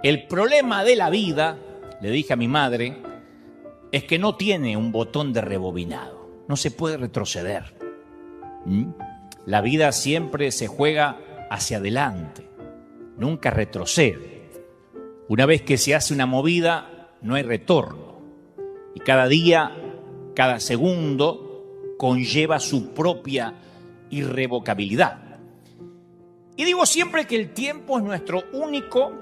El problema de la vida, le dije a mi madre, es que no tiene un botón de rebobinado. No se puede retroceder. La vida siempre se juega hacia adelante, nunca retrocede. Una vez que se hace una movida, no hay retorno. Y cada día, cada segundo, conlleva su propia irrevocabilidad. Y digo siempre que el tiempo es nuestro único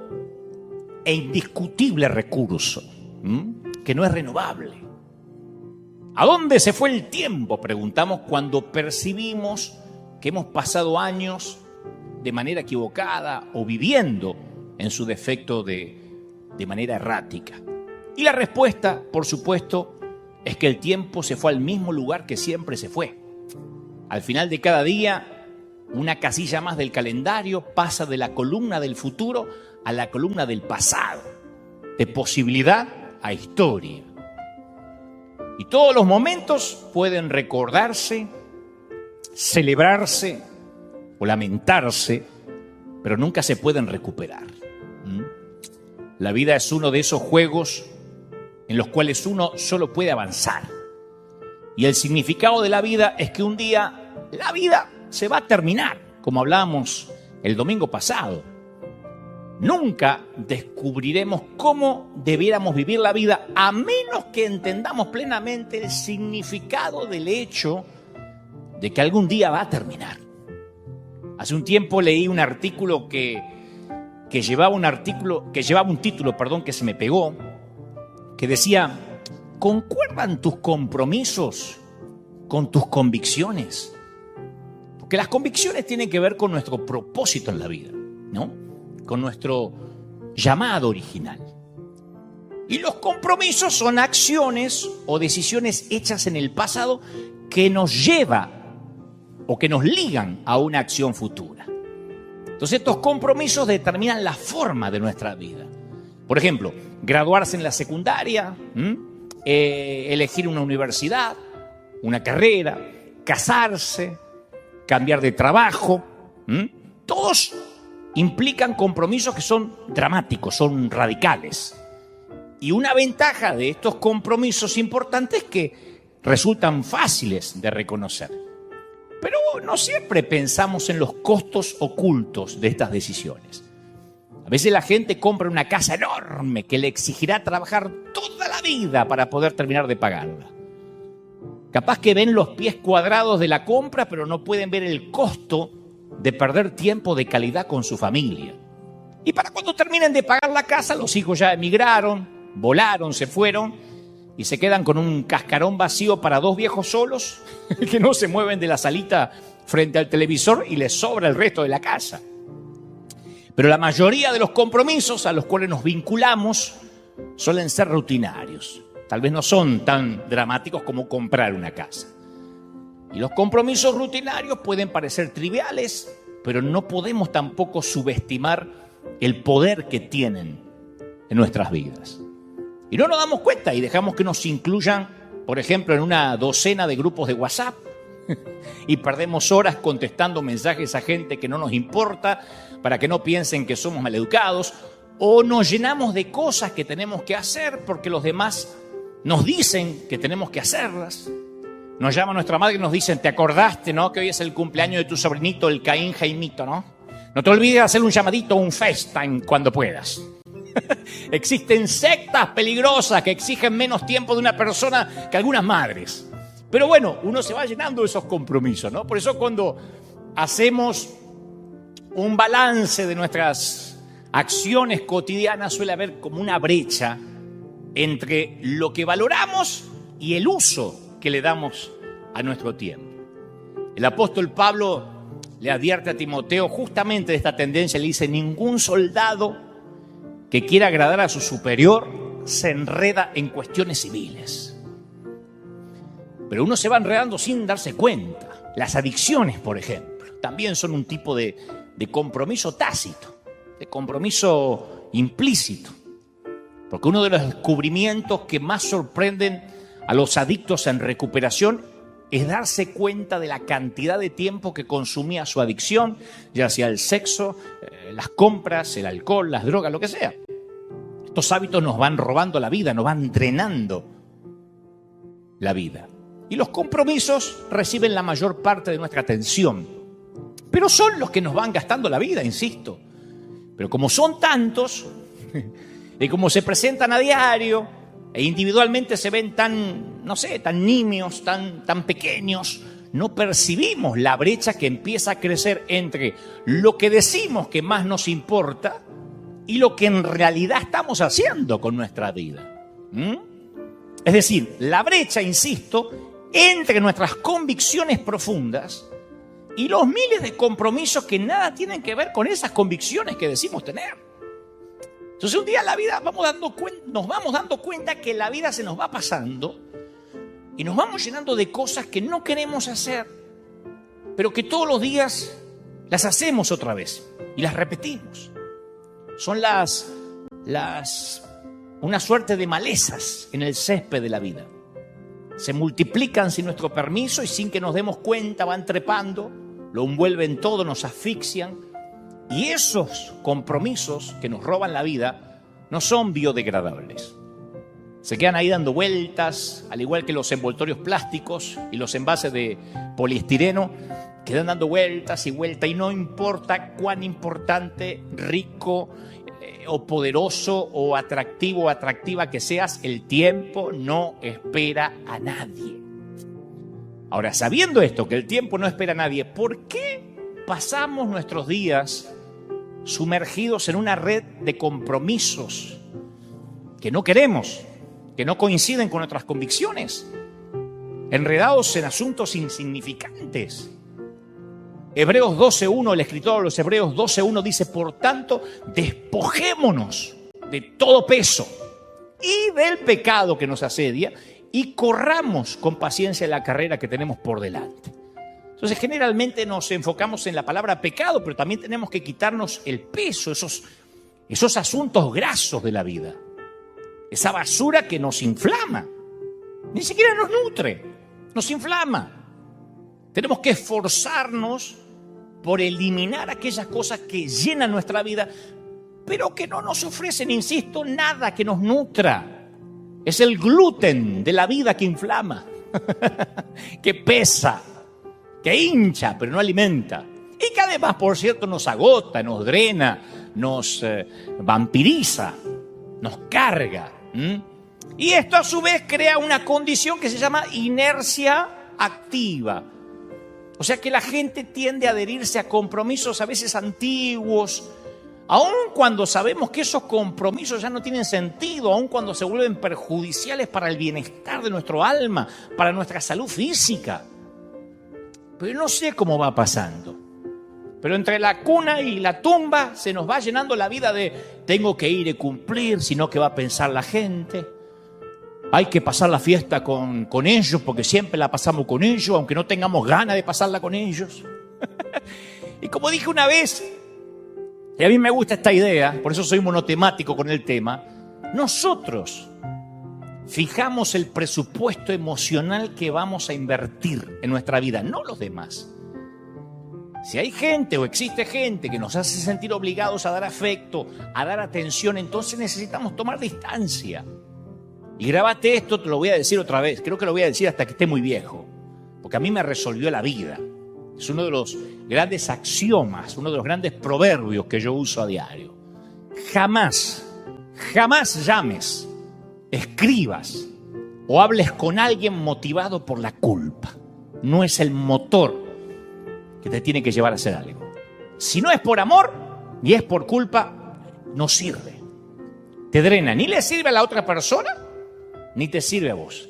e indiscutible recurso, que no es renovable. ¿A dónde se fue el tiempo?, preguntamos cuando percibimos que hemos pasado años de manera equivocada o viviendo, en su defecto, de manera errática. Y la respuesta, por supuesto, es que el tiempo se fue al mismo lugar que siempre se fue. Al final de cada día, una casilla más del calendario pasa de la columna del futuro a la columna del pasado, de posibilidad a historia. Y todos los momentos pueden recordarse, celebrarse o lamentarse, pero nunca se pueden recuperar. La vida es uno de esos juegos en los cuales uno solo puede avanzar. Y el significado de la vida es que un día la vida se va a terminar, como hablábamos el domingo pasado. Nunca descubriremos cómo debiéramos vivir la vida a menos que entendamos plenamente el significado del hecho de que algún día va a terminar. Hace un tiempo leí un artículo que llevaba un título que se me pegó, que decía: ¿concuerdan tus compromisos con tus convicciones? Porque las convicciones tienen que ver con nuestro propósito en la vida, ¿no? Con nuestro llamado original. Y los compromisos son acciones o decisiones hechas en el pasado que nos lleva o que nos ligan a una acción futura. Entonces estos compromisos determinan la forma de nuestra vida. Por ejemplo, graduarse en la secundaria, elegir una universidad, una carrera, casarse, cambiar de trabajo. Todos implican compromisos que son dramáticos, son radicales. Y una ventaja de estos compromisos importantes es que resultan fáciles de reconocer. Pero no siempre pensamos en los costos ocultos de estas decisiones. A veces la gente compra una casa enorme que le exigirá trabajar toda la vida para poder terminar de pagarla. Capaz que ven los pies cuadrados de la compra, pero no pueden ver el costo de perder tiempo de calidad con su familia. Y para cuando terminen de pagar la casa, los hijos ya emigraron, volaron, se fueron y se quedan con un cascarón vacío para dos viejos solos que no se mueven de la salita frente al televisor y les sobra el resto de la casa. Pero la mayoría de los compromisos a los cuales nos vinculamos suelen ser rutinarios. Tal vez no son tan dramáticos como comprar una casa. Y los compromisos rutinarios pueden parecer triviales, pero no podemos tampoco subestimar el poder que tienen en nuestras vidas. Y no nos damos cuenta y dejamos que nos incluyan, por ejemplo, en una docena de grupos de WhatsApp y perdemos horas contestando mensajes a gente que no nos importa para que no piensen que somos maleducados, o nos llenamos de cosas que tenemos que hacer porque los demás nos dicen que tenemos que hacerlas. Nos llama nuestra madre y nos dicen: ¿te acordaste, no? Que hoy es el cumpleaños de tu sobrinito, el Caín Jaimito, ¿no? No te olvides de hacer un llamadito o un FaceTime cuando puedas. Existen sectas peligrosas que exigen menos tiempo de una persona que algunas madres. Pero bueno, uno se va llenando de esos compromisos, ¿no? Por eso cuando hacemos un balance de nuestras acciones cotidianas suele haber como una brecha entre lo que valoramos y el uso que le damos a nuestro tiempo. El apóstol Pablo le advierte a Timoteo justamente de esta tendencia. Le dice: ningún soldado que quiera agradar a su superior se enreda en cuestiones civiles. Pero uno se va enredando sin darse cuenta. Las adicciones, por ejemplo, también son un tipo de compromiso tácito, de compromiso implícito. Porque uno de los descubrimientos que más sorprenden a los adictos en recuperación es darse cuenta de la cantidad de tiempo que consumía su adicción, ya sea el sexo, las compras, el alcohol, las drogas, lo que sea. Estos hábitos nos van robando la vida, nos van drenando la vida. Y los compromisos reciben la mayor parte de nuestra atención. Pero son los que nos van gastando la vida, insisto. Pero como son tantos, y como se presentan a diario, e individualmente se ven tan, no sé, tan nimios, tan pequeños, no percibimos la brecha que empieza a crecer entre lo que decimos que más nos importa y lo que en realidad estamos haciendo con nuestra vida. Es decir, la brecha, insisto, entre nuestras convicciones profundas y los miles de compromisos que nada tienen que ver con esas convicciones que decimos tener. Entonces un día en la vida nos vamos dando cuenta que la vida se nos va pasando y nos vamos llenando de cosas que no queremos hacer, pero que todos los días las hacemos otra vez y las repetimos. Son una suerte de malezas en el césped de la vida. Se multiplican sin nuestro permiso y sin que nos demos cuenta van trepando, lo envuelven todo, nos asfixian. Y esos compromisos que nos roban la vida no son biodegradables. Se quedan ahí dando vueltas, al igual que los envoltorios plásticos y los envases de poliestireno, quedan dando vueltas y vueltas, y no importa cuán importante, rico o poderoso o atractivo o atractiva que seas, el tiempo no espera a nadie. Ahora, sabiendo esto, que el tiempo no espera a nadie, ¿por qué pasamos nuestros días sumergidos en una red de compromisos que no queremos, que no coinciden con nuestras convicciones, enredados en asuntos insignificantes? Hebreos 12.1, el escritor de los Hebreos 12.1 dice: por tanto, despojémonos de todo peso y del pecado que nos asedia y corramos con paciencia la carrera que tenemos por delante. Entonces, generalmente nos enfocamos en la palabra pecado, pero también tenemos que quitarnos el peso, esos asuntos grasos de la vida, esa basura que nos inflama, ni siquiera nos nutre, nos inflama. Tenemos que esforzarnos por eliminar aquellas cosas que llenan nuestra vida, pero que no nos ofrecen, insisto, nada que nos nutra. Es el gluten de la vida que inflama, que pesa, que hincha, pero no alimenta. Y que además, por cierto, nos agota, nos drena, nos vampiriza, nos carga. Y esto a su vez crea una condición que se llama inercia activa. O sea que la gente tiende a adherirse a compromisos a veces antiguos, aun cuando sabemos que esos compromisos ya no tienen sentido, aun cuando se vuelven perjudiciales para el bienestar de nuestro alma, para nuestra salud física. Pero no sé cómo va pasando. Pero entre la cuna y la tumba se nos va llenando la vida de tengo que ir y cumplir, sino que va a pensar la gente. Hay que pasar la fiesta con ellos porque siempre la pasamos con ellos, aunque no tengamos ganas de pasarla con ellos. Y como dije una vez, y a mí me gusta esta idea, por eso soy monotemático con el tema, nosotros fijamos el presupuesto emocional que vamos a invertir en nuestra vida, no los demás. Si hay gente o existe gente que nos hace sentir obligados a dar afecto, a dar atención, entonces necesitamos tomar distancia. Y grábate esto, te lo voy a decir otra vez, creo que lo voy a decir hasta que esté muy viejo, porque a mí me resolvió la vida. Es uno de los grandes axiomas, uno de los grandes proverbios que yo uso a diario. Jamás llames, escribas o hables con alguien motivado por la culpa. No es el motor que te tiene que llevar a hacer algo. Si no es por amor y es por culpa, no sirve. Te drena, ni le sirve a la otra persona, ni te sirve a vos.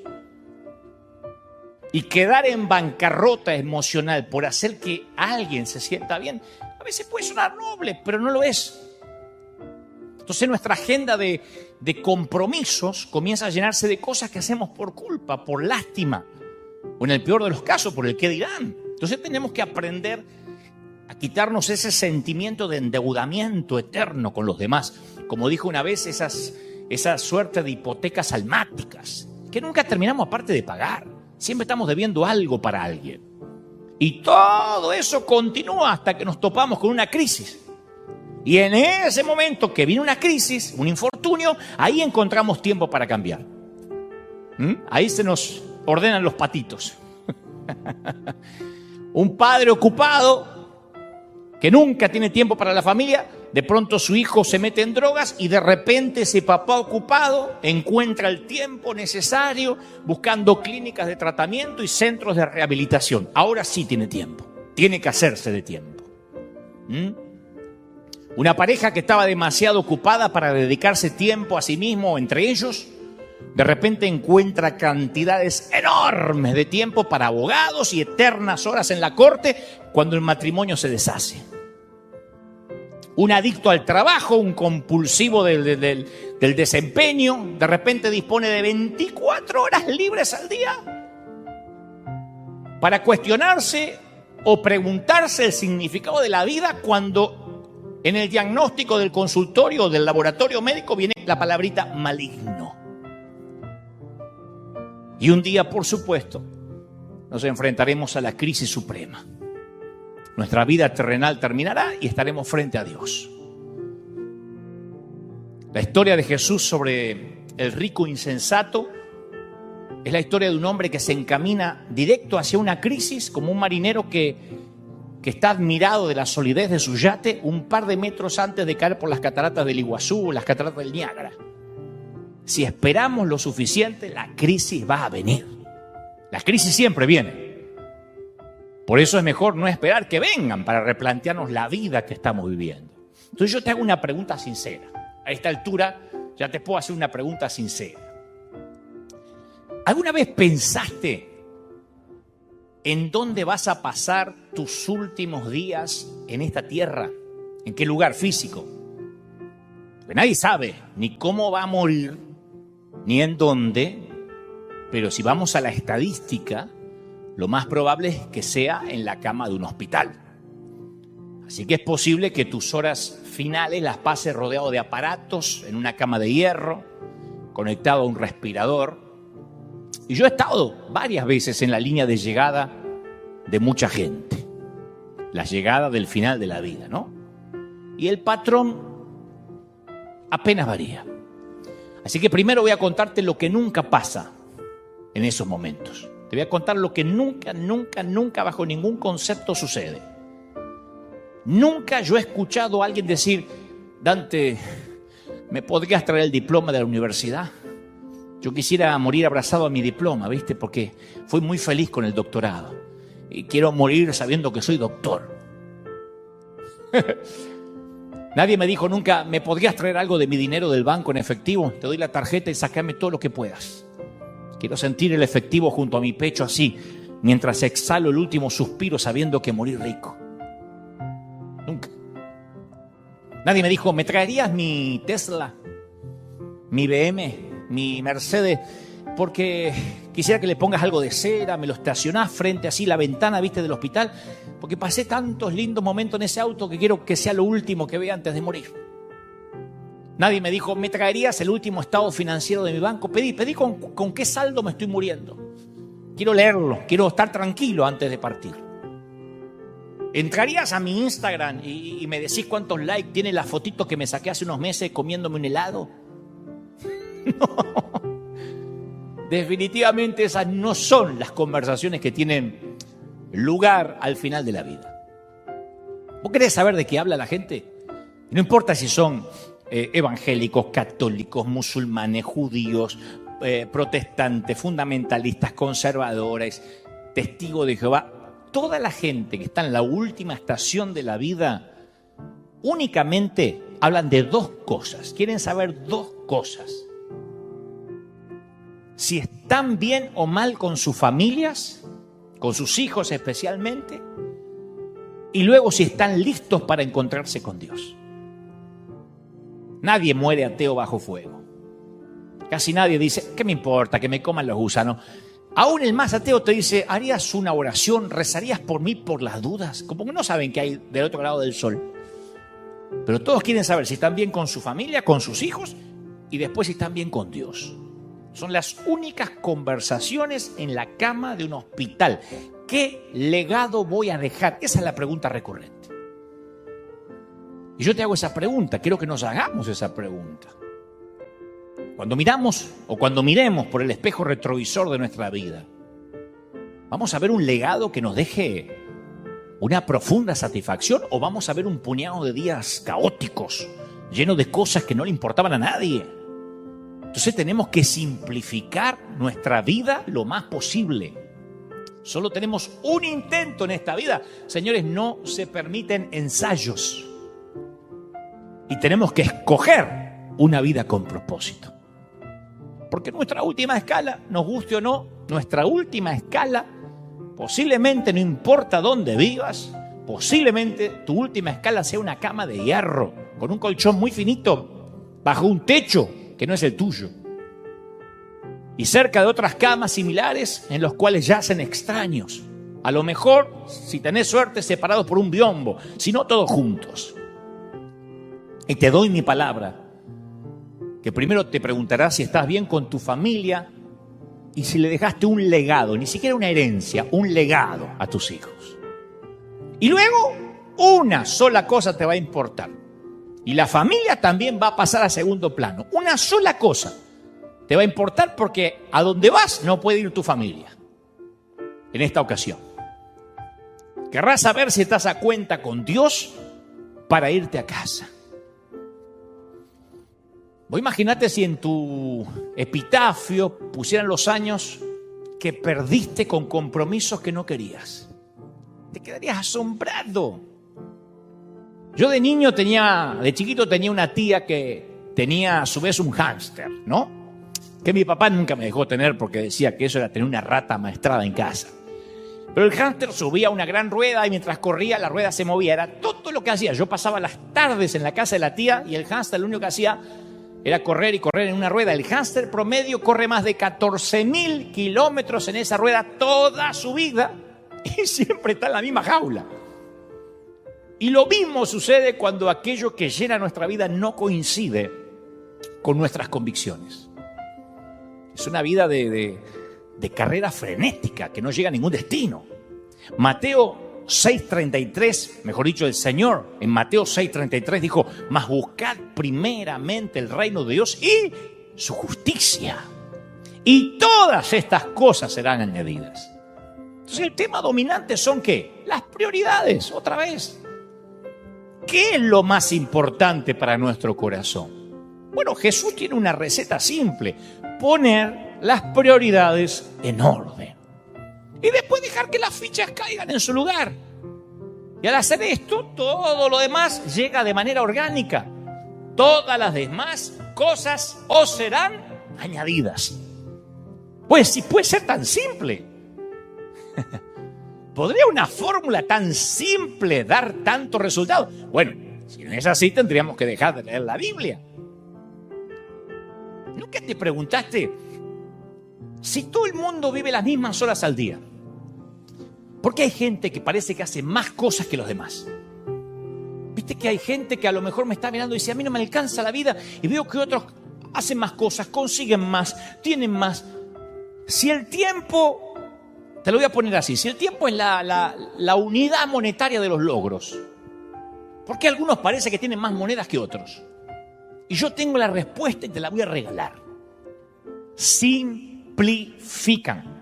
Y quedar en bancarrota emocional por hacer que alguien se sienta bien, a veces puede sonar noble, pero no lo es. Entonces nuestra agenda de compromisos comienza a llenarse de cosas que hacemos por culpa, por lástima, o en el peor de los casos, por el qué dirán. Entonces tenemos que aprender a quitarnos ese sentimiento de endeudamiento eterno con los demás. Como dijo una vez, esa suerte de hipotecas almáticas, que nunca terminamos aparte de pagar. Siempre estamos debiendo algo para alguien. Y todo eso continúa hasta que nos topamos con una crisis. Y en ese momento que viene una crisis, un infortunio, ahí encontramos tiempo para cambiar. Ahí se nos ordenan los patitos. Un padre ocupado que nunca tiene tiempo para la familia, de pronto su hijo se mete en drogas y de repente ese papá ocupado encuentra el tiempo necesario buscando clínicas de tratamiento y centros de rehabilitación. Ahora sí tiene tiempo, tiene que hacerse de tiempo. Una pareja que estaba demasiado ocupada para dedicarse tiempo a sí mismo entre ellos, de repente encuentra cantidades enormes de tiempo para abogados y eternas horas en la corte cuando el matrimonio se deshace. Un adicto al trabajo, un compulsivo del desempeño, de repente dispone de 24 horas libres al día para cuestionarse o preguntarse el significado de la vida cuando en el diagnóstico del consultorio o del laboratorio médico viene la palabrita maligno. Y un día, por supuesto, nos enfrentaremos a la crisis suprema. Nuestra vida terrenal terminará y estaremos frente a Dios. La historia de Jesús sobre el rico insensato es la historia de un hombre que se encamina directo hacia una crisis, como un marinero que está admirado de la solidez de su yate un par de metros antes de caer por las cataratas del Iguazú o las cataratas del Niágara. Si esperamos lo suficiente, la crisis va a venir. La crisis siempre viene. Por eso es mejor no esperar que vengan para replantearnos la vida que estamos viviendo. Entonces yo te hago una pregunta sincera. A esta altura ya te puedo hacer una pregunta sincera. ¿Alguna vez pensaste en dónde vas a pasar tus últimos días en esta tierra? ¿En qué lugar físico? Porque nadie sabe ni cómo va a morir, ni en dónde, pero si vamos a la estadística, lo más probable es que sea en la cama de un hospital. Así que es posible que tus horas finales las pases rodeado de aparatos, en una cama de hierro, conectado a un respirador. Y yo he estado varias veces en la línea de llegada de mucha gente. La llegada del final de la vida, ¿no? Y el patrón apenas varía. Así que primero voy a contarte lo que nunca pasa en esos momentos. Te voy a contar lo que nunca, bajo ningún concepto sucede. Nunca yo he escuchado a alguien decir: Dante, ¿me podrías traer el diploma de la universidad? Yo quisiera morir abrazado a mi diploma, ¿viste? Porque fui muy feliz con el doctorado. Y quiero morir sabiendo que soy doctor. Nadie me dijo nunca: ¿me podrías traer algo de mi dinero del banco en efectivo? Te doy la tarjeta y sácame todo lo que puedas. Quiero sentir el efectivo junto a mi pecho así, mientras exhalo el último suspiro sabiendo que morí rico. Nunca. Nadie me dijo: ¿me traerías mi Tesla, mi BM, mi Mercedes? Porque quisiera que le pongas algo de cera, me lo estacionás frente así la ventana, ¿viste? Del hospital, porque pasé tantos lindos momentos en ese auto que quiero que sea lo último que vea antes de morir. Nadie me dijo: ¿me traerías el último estado financiero de mi banco? Pedí con qué saldo me estoy muriendo. Quiero leerlo, quiero estar tranquilo antes de partir. ¿Entrarías a mi Instagram y me decís cuántos likes tiene la fotito que me saqué hace unos meses comiéndome un helado? No. Definitivamente esas no son las conversaciones que tienen lugar al final de la vida. ¿Vos querés saber de qué habla la gente? No importa si son evangélicos, católicos, musulmanes, judíos, protestantes, fundamentalistas, conservadores, testigos de Jehová. Toda la gente que está en la última estación de la vida únicamente hablan de dos cosas. Quieren saber dos cosas: si están bien o mal con sus familias, con sus hijos especialmente, y luego si están listos para encontrarse con Dios. Nadie muere ateo bajo fuego. Casi nadie dice: ¿qué me importa que me coman los gusanos? Aún el más ateo te dice: ¿harías una oración? ¿Rezarías por mí por las dudas? Como que no saben qué hay del otro lado del sol. Pero todos quieren saber si están bien con su familia, con sus hijos, y después si están bien con Dios. Son las únicas conversaciones en la cama de un hospital. ¿Qué legado voy a dejar? Esa es la pregunta recurrente. Y yo te hago esa pregunta, quiero que nos hagamos esa pregunta. Cuando miramos o cuando miremos por el espejo retrovisor de nuestra vida, ¿vamos a ver un legado que nos deje una profunda satisfacción o vamos a ver un puñado de días caóticos, llenos de cosas que no le importaban a nadie? Entonces tenemos que simplificar nuestra vida lo más posible. Solo tenemos un intento en esta vida. Señores, no se permiten ensayos. Y tenemos que escoger una vida con propósito. Porque nuestra última escala, nos guste o no, nuestra última escala, posiblemente no importa dónde vivas, posiblemente tu última escala sea una cama de hierro, con un colchón muy finito, bajo un techo que no es el tuyo. Y cerca de otras camas similares en los cuales yacen extraños. A lo mejor, si tenés suerte, separados por un biombo, si no todos juntos. Y te doy mi palabra, que primero te preguntarás si estás bien con tu familia y si le dejaste un legado, ni siquiera una herencia, un legado a tus hijos. Y luego, una sola cosa te va a importar. Y la familia también va a pasar a segundo plano. Una sola cosa te va a importar porque a donde vas no puede ir tu familia. En esta ocasión. Querrás saber si estás a cuenta con Dios para irte a casa. Vos imagínate si en tu epitafio pusieran los años que perdiste con compromisos que no querías. Te quedarías asombrado. Yo de chiquito tenía una tía que tenía a su vez un hámster, ¿no? Que mi papá nunca me dejó tener porque decía que eso era tener una rata maestrada en casa. Pero el hámster subía a una gran rueda y mientras corría la rueda se movía. Era todo lo que hacía. Yo pasaba las tardes en la casa de la tía y el hámster lo único que hacía era correr y correr en una rueda. El hámster promedio corre más de 14.000 kilómetros en esa rueda toda su vida y siempre está en la misma jaula. Y lo mismo sucede cuando aquello que llena nuestra vida no coincide con nuestras convicciones. Es una vida de carrera frenética que no llega a ningún destino. Mateo 6:33, mejor dicho, el Señor en Mateo 6:33 dijo: mas buscad primeramente el reino de Dios y su justicia, y todas estas cosas serán añadidas. Entonces el tema dominante son ¿qué? Las prioridades, otra vez. ¿Qué es lo más importante para nuestro corazón? Bueno, Jesús tiene una receta simple: poner las prioridades en orden. Y después dejar que las fichas caigan en su lugar. Y al hacer esto, todo lo demás llega de manera orgánica. Todas las demás cosas os serán añadidas. Pues si puede ser tan simple. ¿Podría una fórmula tan simple dar tanto resultado? Bueno, si no es así, tendríamos que dejar de leer la Biblia. ¿Nunca te preguntaste si todo el mundo vive las mismas horas al día? ¿Por qué hay gente que parece que hace más cosas que los demás? Viste que hay gente que a lo mejor me está mirando y dice: a mí no me alcanza la vida, y veo que otros hacen más cosas, consiguen más, tienen más. Si el tiempo, te lo voy a poner así, si el tiempo es la unidad monetaria de los logros, ¿por qué algunos parece que tienen más monedas que otros? Y yo tengo la respuesta y te la voy a regalar. Simplifican.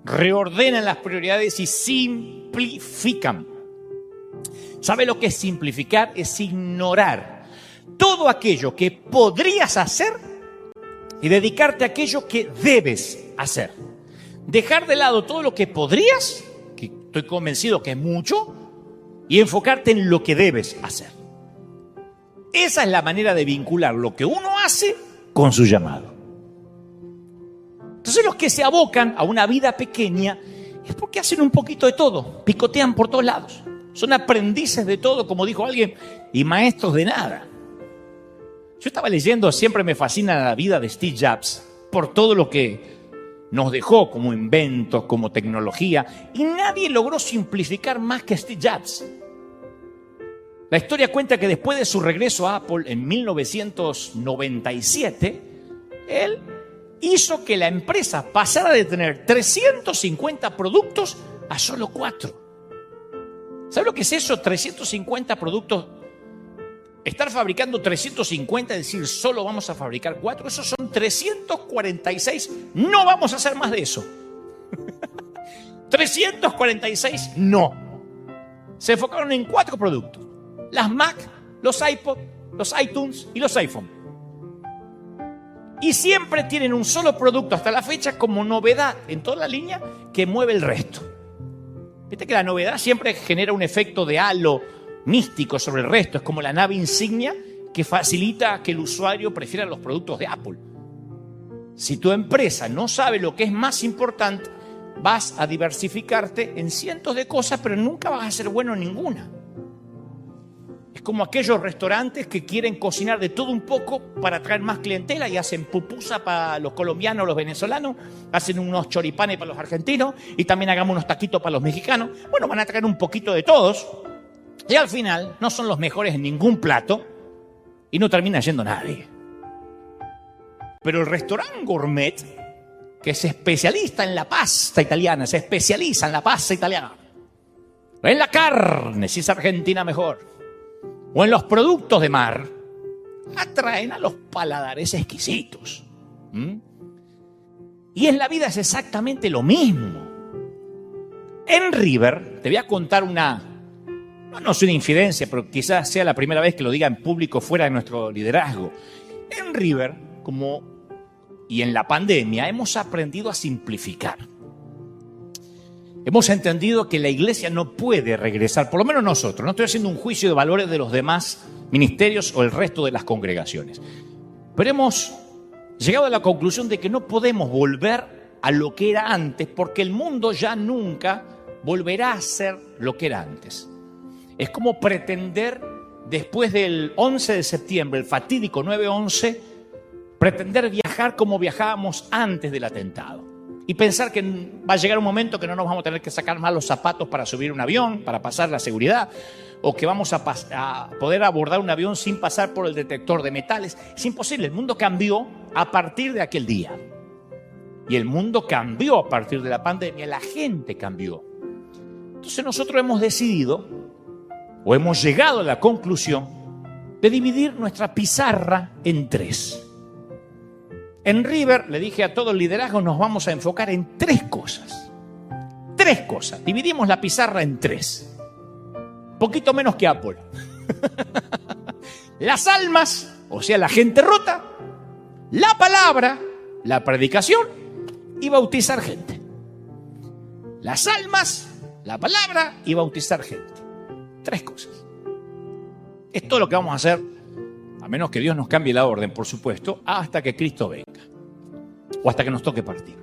Reordenan las prioridades y simplifican. ¿Sabe lo que es simplificar? Es ignorar todo aquello que podrías hacer y dedicarte a aquello que debes hacer. Dejar de lado todo lo que podrías, que estoy convencido que es mucho, y enfocarte en lo que debes hacer. Esa es la manera de vincular lo que uno hace con su llamado. Entonces los que se abocan a una vida pequeña es porque hacen un poquito de todo, picotean por todos lados. Son aprendices de todo, como dijo alguien, y maestros de nada. Yo estaba leyendo, siempre me fascina la vida de Steve Jobs, por todo lo que nos dejó como inventos, como tecnología, y nadie logró simplificar más que Steve Jobs. La historia cuenta que después de su regreso a Apple en 1997, él hizo que la empresa pasara de tener 350 productos a solo 4. ¿Sabe lo que es eso? 350 productos estar fabricando 350, es decir, solo vamos a fabricar 4, esos son 346, no vamos a hacer más de eso. 346, no. Se enfocaron en 4 productos: las Mac, los iPod, los iTunes y los iPhone. Y siempre tienen un solo producto hasta la fecha como novedad en toda la línea que mueve el resto. Viste que la novedad siempre genera un efecto de halo místico sobre el resto. Es como la nave insignia que facilita que el usuario prefiera los productos de Apple. Si tu empresa no sabe lo que es más importante, vas a diversificarte en cientos de cosas, pero nunca vas a ser bueno en ninguna. Es como aquellos restaurantes que quieren cocinar de todo un poco para atraer más clientela y hacen pupusa para los colombianos, los venezolanos, hacen unos choripanes para los argentinos y también hagamos unos taquitos para los mexicanos. Bueno, van a traer un poquito de todos y al final no son los mejores en ningún plato y no termina yendo nadie. Pero el restaurante gourmet, que es especialista en la pasta italiana, se especializa en la pasta italiana, en la carne, si es argentina mejor, o en los productos de mar, atraen a los paladares exquisitos. Y en la vida es exactamente lo mismo. En River, te voy a contar no es una infidencia, pero quizás sea la primera vez que lo diga en público fuera de nuestro liderazgo. En River, y en la pandemia, hemos aprendido a simplificar. Hemos entendido que la iglesia no puede regresar, por lo menos nosotros, no estoy haciendo un juicio de valores de los demás ministerios o el resto de las congregaciones, pero hemos llegado a la conclusión de que no podemos volver a lo que era antes, porque el mundo ya nunca volverá a ser lo que era antes. Es como pretender, después del 11 de septiembre, el fatídico 9/11, pretender viajar como viajábamos antes del atentado. Y pensar que va a llegar un momento que no nos vamos a tener que sacar más los zapatos para subir un avión, para pasar la seguridad, o que vamos a poder abordar un avión sin pasar por el detector de metales. Es imposible. El mundo cambió a partir de aquel día. Y el mundo cambió a partir de la pandemia. La gente cambió. Entonces nosotros hemos decidido, o hemos llegado a la conclusión, de dividir nuestra pizarra en 3. En River, le dije a todo el liderazgo, nos vamos a enfocar en 3 cosas. 3 cosas. Dividimos la pizarra en 3. Poquito menos que Apple. Las almas, o sea, la gente rota, la palabra, la predicación y bautizar gente. Las almas, la palabra y bautizar gente. 3 cosas. Es todo lo que vamos a hacer, a menos que Dios nos cambie la orden, por supuesto, hasta que Cristo venga. O hasta que nos toque partir.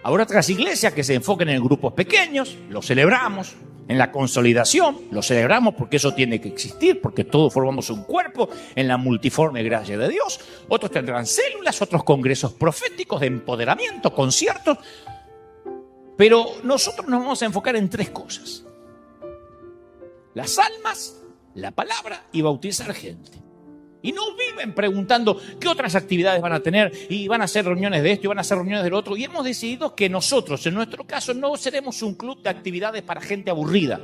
Habrá otras iglesias que se enfoquen en grupos pequeños, lo celebramos. En la consolidación, lo celebramos porque eso tiene que existir, porque todos formamos un cuerpo en la multiforme gracia de Dios. Otros tendrán células, otros congresos proféticos de empoderamiento, conciertos. Pero nosotros nos vamos a enfocar en 3 cosas. Las almas, la palabra y bautizar gente. Y no viven preguntando qué otras actividades van a tener y van a hacer reuniones de esto y van a hacer reuniones del otro. Y hemos decidido que nosotros, en nuestro caso, no seremos un club de actividades para gente aburrida.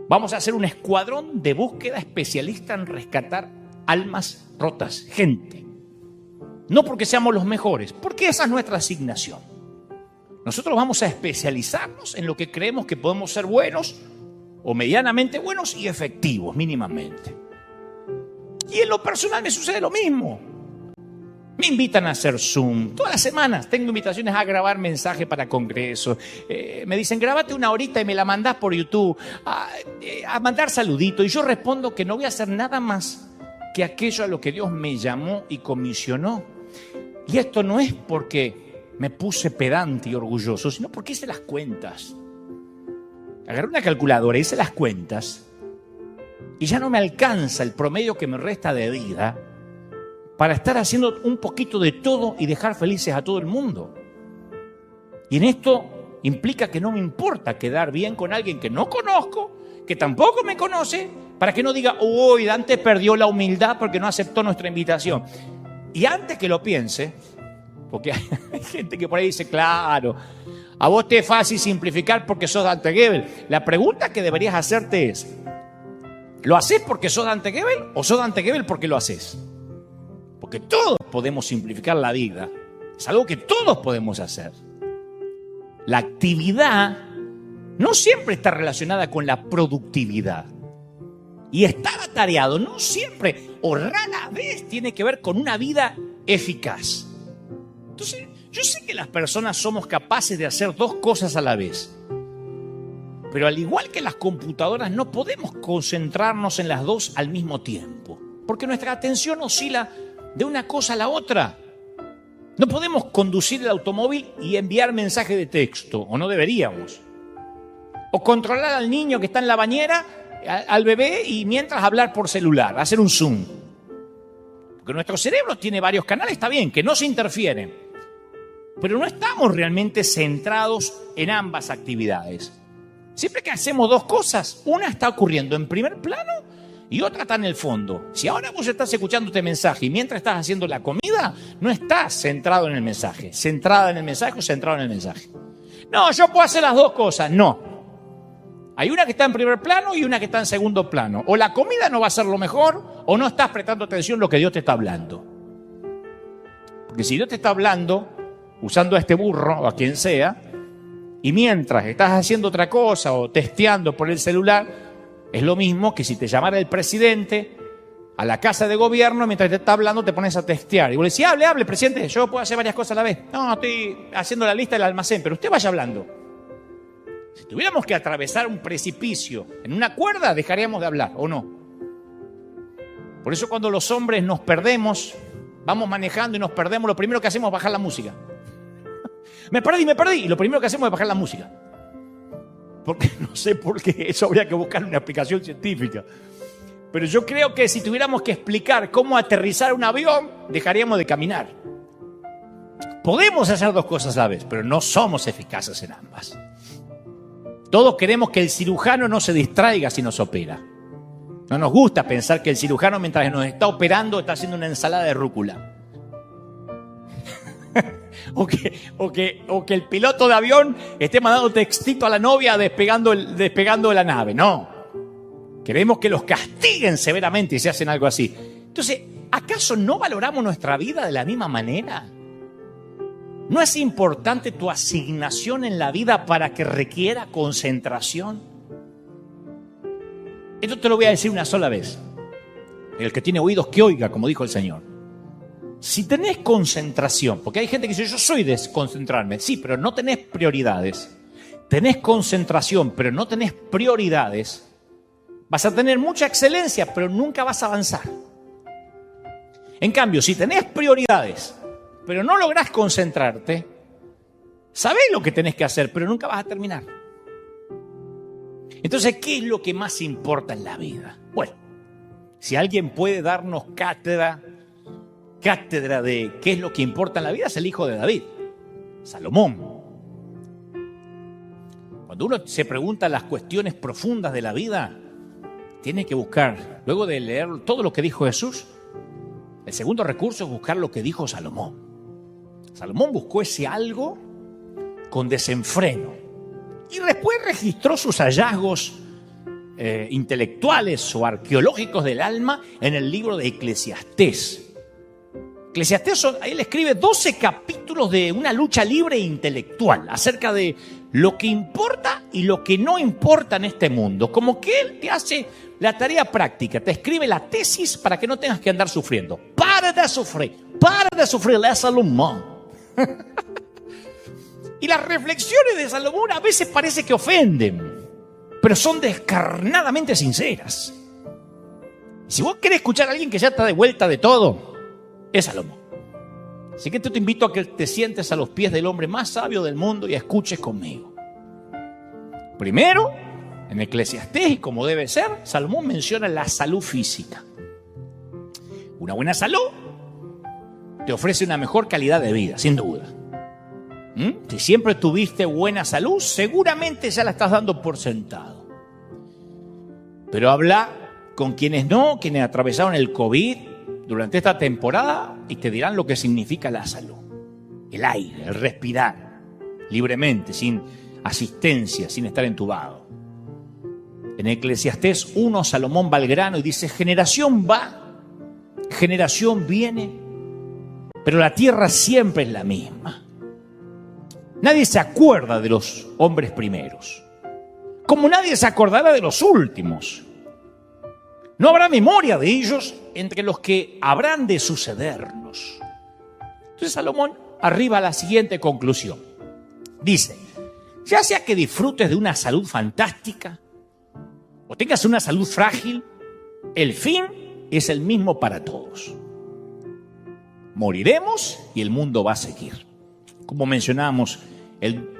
Vamos a hacer un escuadrón de búsqueda especialista en rescatar almas rotas, gente. No porque seamos los mejores, porque esa es nuestra asignación. Nosotros vamos a especializarnos en lo que creemos que podemos ser buenos o medianamente buenos y efectivos, mínimamente. Y en lo personal me sucede lo mismo. Me invitan a hacer Zoom todas las semanas. Tengo invitaciones a grabar mensajes para congresos. Me dicen, grábate 1 horita y me la mandás por YouTube. A mandar saluditos. Y yo respondo que no voy a hacer nada más que aquello a lo que Dios me llamó y comisionó. Y esto no es porque me puse pedante y orgulloso, sino porque hice las cuentas. Agarré una calculadora, hice las cuentas. Y ya no me alcanza el promedio que me resta de vida para estar haciendo un poquito de todo y dejar felices a todo el mundo. Y en esto implica que no me importa quedar bien con alguien que no conozco, que tampoco me conoce, para que no diga, uy, Dante perdió la humildad porque no aceptó nuestra invitación. Y antes que lo piense, porque hay gente que por ahí dice, claro, a vos te es fácil simplificar porque sos Dante Gebel. La pregunta que deberías hacerte es, ¿Lo haces porque sos Dante Gebel o sos Dante Gebel porque lo haces? Porque todos podemos simplificar la vida. Es algo que todos podemos hacer. La actividad no siempre está relacionada con la productividad. Y estar atareado no siempre o rara vez tiene que ver con una vida eficaz. Entonces, yo sé que las personas somos capaces de hacer dos cosas a la vez. Pero al igual que las computadoras, no podemos concentrarnos en las dos al mismo tiempo. Porque nuestra atención oscila de una cosa a la otra. No podemos conducir el automóvil y enviar mensaje de texto, o no deberíamos. O controlar al niño que está en la bañera, al bebé, y mientras hablar por celular, hacer un Zoom. Porque nuestro cerebro tiene varios canales, está bien, que no se interfieren. Pero no estamos realmente centrados en ambas actividades. Siempre que hacemos dos cosas, una está ocurriendo en primer plano y otra está en el fondo. Si ahora vos estás escuchando este mensaje y mientras estás haciendo la comida, no estás centrado en el mensaje, centrada en el mensaje o centrado en el mensaje. No, yo puedo hacer las dos cosas. No. Hay una que está en primer plano y una que está en segundo plano. O la comida no va a ser lo mejor o no estás prestando atención a lo que Dios te está hablando. Porque si Dios te está hablando, usando a este burro o a quien sea, y mientras estás haciendo otra cosa o testeando por el celular, es lo mismo que si te llamara el presidente a la casa de gobierno, mientras te está hablando te pones a testear. Y vos le decís, hable, presidente, yo puedo hacer varias cosas a la vez. No, estoy haciendo la lista del almacén, pero usted vaya hablando. Si tuviéramos que atravesar un precipicio en una cuerda, dejaríamos de hablar, ¿o no? Por eso cuando los hombres nos perdemos, vamos manejando y nos perdemos, lo primero que hacemos es bajar la música. Me perdí. Y lo primero que hacemos es bajar la música. Porque no sé por qué, eso habría que buscar una explicación científica. Pero yo creo que si tuviéramos que explicar cómo aterrizar un avión, dejaríamos de caminar. Podemos hacer dos cosas a la vez, pero no somos eficaces en ambas. Todos queremos que el cirujano no se distraiga si nos opera. No nos gusta pensar que el cirujano, mientras nos está operando, está haciendo una ensalada de rúcula. O que el piloto de avión esté mandando textito a la novia despegando de la nave. No. Queremos que los castiguen severamente si hacen algo así. Entonces, ¿acaso no valoramos nuestra vida de la misma manera? ¿No es importante tu asignación en la vida para que requiera concentración? Esto te lo voy a decir una sola vez. El que tiene oídos que oiga, como dijo el Señor. Si tenés concentración, porque hay gente que dice, yo soy de concentrarme. Sí, pero no tenés prioridades. Tenés concentración, pero no tenés prioridades. Vas a tener mucha excelencia, pero nunca vas a avanzar. En cambio, si tenés prioridades, pero no lográs concentrarte, sabés lo que tenés que hacer, pero nunca vas a terminar. Entonces, ¿qué es lo que más importa en la vida? Bueno, si alguien puede darnos cátedra de qué es lo que importa en la vida, es el hijo de David, Salomón. Cuando uno se pregunta las cuestiones profundas de la vida, tiene que buscar, luego de leer todo lo que dijo Jesús, el segundo recurso es buscar lo que dijo Salomón. Salomón buscó ese algo con desenfreno y después registró sus hallazgos intelectuales o arqueológicos del alma en el libro de Eclesiastés. Eclesiastés, él escribe 12 capítulos de una lucha libre e intelectual acerca de lo que importa y lo que no importa en este mundo. Como que él te hace la tarea práctica, te escribe la tesis para que no tengas que andar sufriendo. Para de sufrir, la Salomón. Y las reflexiones de Salomón a veces parece que ofenden, pero son descarnadamente sinceras. Si vos querés escuchar a alguien que ya está de vuelta de todo, es Salomón. Así que te invito a que te sientes a los pies del hombre más sabio del mundo y escuches conmigo. Primero, en Eclesiastés, y como debe ser, Salomón menciona la salud física. Una buena salud te ofrece una mejor calidad de vida, sin duda. Si siempre tuviste buena salud, seguramente ya la estás dando por sentado. Pero habla con quienes no, quienes atravesaron el COVID durante esta temporada y te dirán lo que significa la salud. El aire, el respirar libremente, sin asistencia, sin estar entubado. En Eclesiastés 1, Salomón va al grano y dice, generación va, generación viene, pero la tierra siempre es la misma. Nadie se acuerda de los hombres primeros, como nadie se acordará de los últimos. No habrá memoria de ellos entre los que habrán de sucedernos. Entonces Salomón arriba a la siguiente conclusión. Dice, ya sea que disfrutes de una salud fantástica o tengas una salud frágil, el fin es el mismo para todos. Moriremos y el mundo va a seguir. Como mencionábamos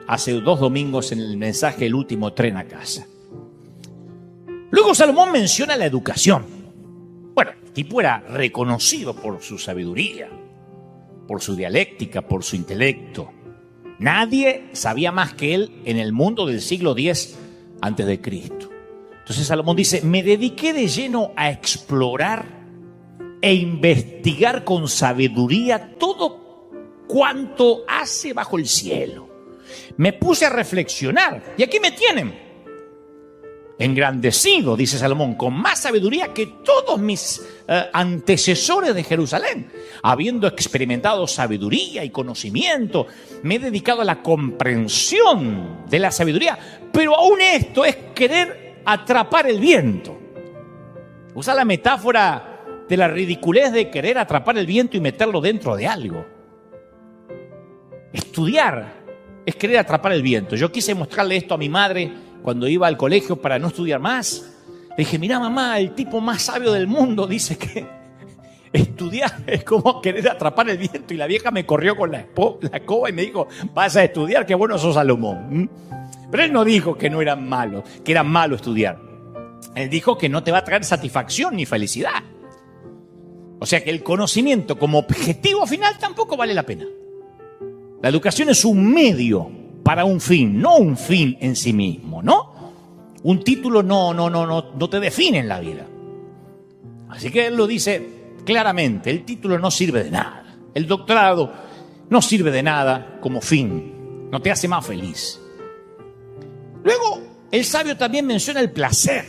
hace 2 domingos en el mensaje El último tren a casa. Luego Salomón menciona la educación. Bueno, el tipo era reconocido por su sabiduría, por su dialéctica, por su intelecto. Nadie sabía más que él en el mundo del siglo X antes de Cristo. Entonces Salomón dice, me dediqué de lleno a explorar e investigar con sabiduría todo cuanto hace bajo el cielo. Me puse a reflexionar y aquí me tienen. Engrandecido, dice Salomón, con más sabiduría que todos mis antecesores de Jerusalén. Habiendo experimentado sabiduría y conocimiento, me he dedicado a la comprensión de la sabiduría. Pero aún esto es querer atrapar el viento. Usa la metáfora de la ridiculez de querer atrapar el viento y meterlo dentro de algo. Estudiar es querer atrapar el viento. Yo quise mostrarle esto a mi madre cuando iba al colegio para no estudiar más. Le dije, mirá mamá, el tipo más sabio del mundo dice que estudiar es como querer atrapar el viento. Y la vieja me corrió con la escoba y me dijo, vas a estudiar, qué bueno sos Salomón. Pero él no dijo que no eran malos, que era malo estudiar. Él dijo que no te va a traer satisfacción ni felicidad. O sea que el conocimiento como objetivo final tampoco vale la pena. La educación es un medio para un fin, no un fin en sí mismo, ¿no? Un título no te define en la vida. Así que él lo dice claramente, el título no sirve de nada. El doctorado no sirve de nada como fin, no te hace más feliz. Luego, el sabio también menciona el placer.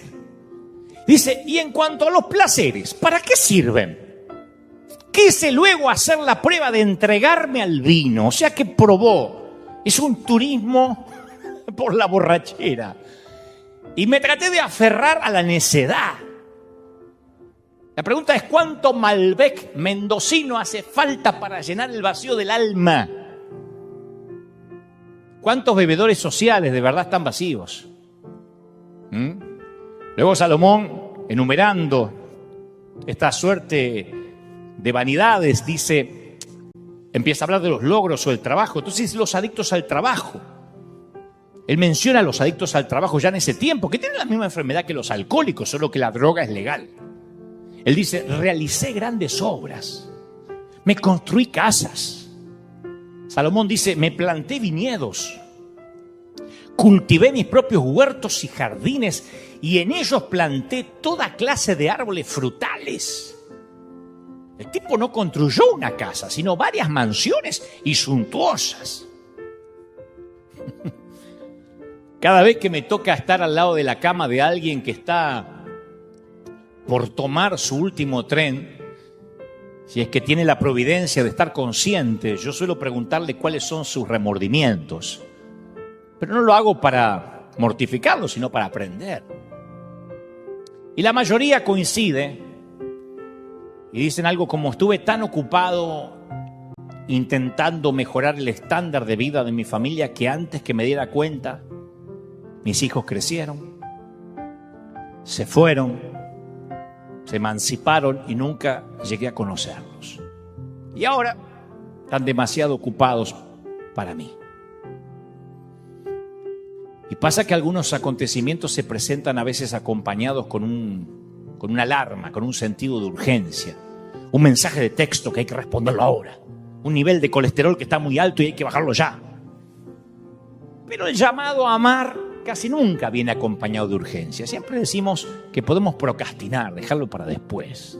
Dice, y en cuanto a los placeres, ¿para qué sirven? Quise luego hacer la prueba de entregarme al vino, o sea que probó. Es un turismo por la borrachera. Y me traté de aferrar a la necedad. La pregunta es, ¿cuánto Malbec mendocino hace falta para llenar el vacío del alma? ¿Cuántos bebedores sociales de verdad están vacíos? Luego Salomón, enumerando esta suerte de vanidades, dice, empieza a hablar de los logros o el trabajo. Entonces los adictos al trabajo. Él menciona a los adictos al trabajo ya en ese tiempo, que tienen la misma enfermedad que los alcohólicos, solo que la droga es legal. Él dice, realicé grandes obras, me construí casas. Salomón dice, me planté viñedos, cultivé mis propios huertos y jardines, y en ellos planté toda clase de árboles frutales. El tipo no construyó una casa, sino varias mansiones y suntuosas. Cada vez que me toca estar al lado de la cama de alguien que está por tomar su último tren, si es que tiene la providencia de estar consciente, yo suelo preguntarle cuáles son sus remordimientos. Pero no lo hago para mortificarlo, sino para aprender. Y la mayoría coincide y dicen algo como, estuve tan ocupado intentando mejorar el estándar de vida de mi familia que antes que me diera cuenta, mis hijos crecieron, se fueron, se emanciparon y nunca llegué a conocerlos. Y ahora están demasiado ocupados para mí. Y pasa que algunos acontecimientos se presentan a veces acompañados con una alarma, con un sentido de urgencia. Un mensaje de texto que hay que responderlo ahora. Un nivel de colesterol que está muy alto y hay que bajarlo ya. Pero el llamado a amar casi nunca viene acompañado de urgencia. Siempre decimos que podemos procrastinar, dejarlo para después.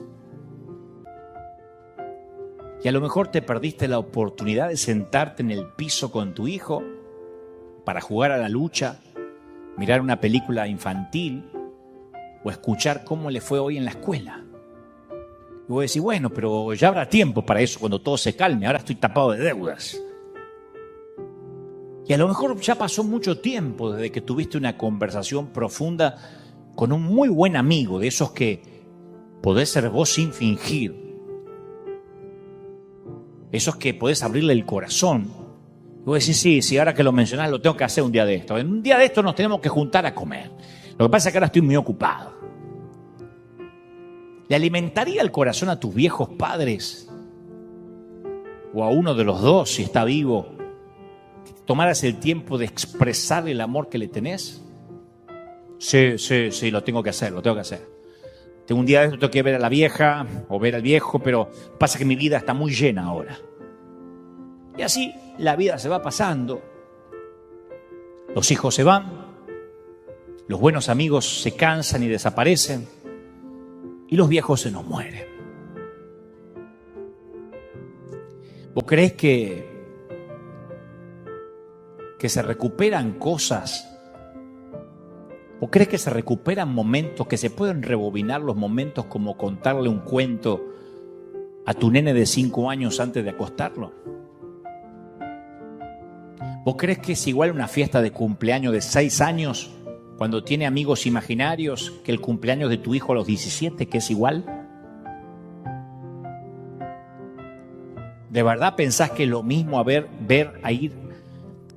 Y a lo mejor te perdiste la oportunidad de sentarte en el piso con tu hijo para jugar a la lucha, mirar una película infantil o escuchar cómo le fue hoy en la escuela. Y vos decís, bueno, pero ya habrá tiempo para eso cuando todo se calme, ahora estoy tapado de deudas. Y a lo mejor ya pasó mucho tiempo desde que tuviste una conversación profunda con un muy buen amigo, de esos que podés ser vos sin fingir. Esos que podés abrirle el corazón. Y vos decís, sí, ahora que lo mencionás lo tengo que hacer un día de esto. En un día de esto nos tenemos que juntar a comer. Lo que pasa es que ahora estoy muy ocupado. ¿Le alimentaría el corazón a tus viejos padres? O a uno de los dos, si está vivo, que tomaras el tiempo de expresar el amor que le tenés? Sí, lo tengo que hacer. Tengo un día de esto, tengo que ver a la vieja o ver al viejo, pero pasa que mi vida está muy llena ahora. Y así la vida se va pasando. Los hijos se van, los buenos amigos se cansan y desaparecen, y los viejos se nos mueren. ¿Vos creés que se recuperan cosas? ¿O crees que se recuperan momentos, que se pueden rebobinar los momentos como contarle un cuento a tu nene de 5 años antes de acostarlo? ¿Vos crees que es igual una fiesta de cumpleaños de 6 años cuando tiene amigos imaginarios que el cumpleaños de tu hijo a los 17, que es igual? ¿De verdad pensás que es lo mismo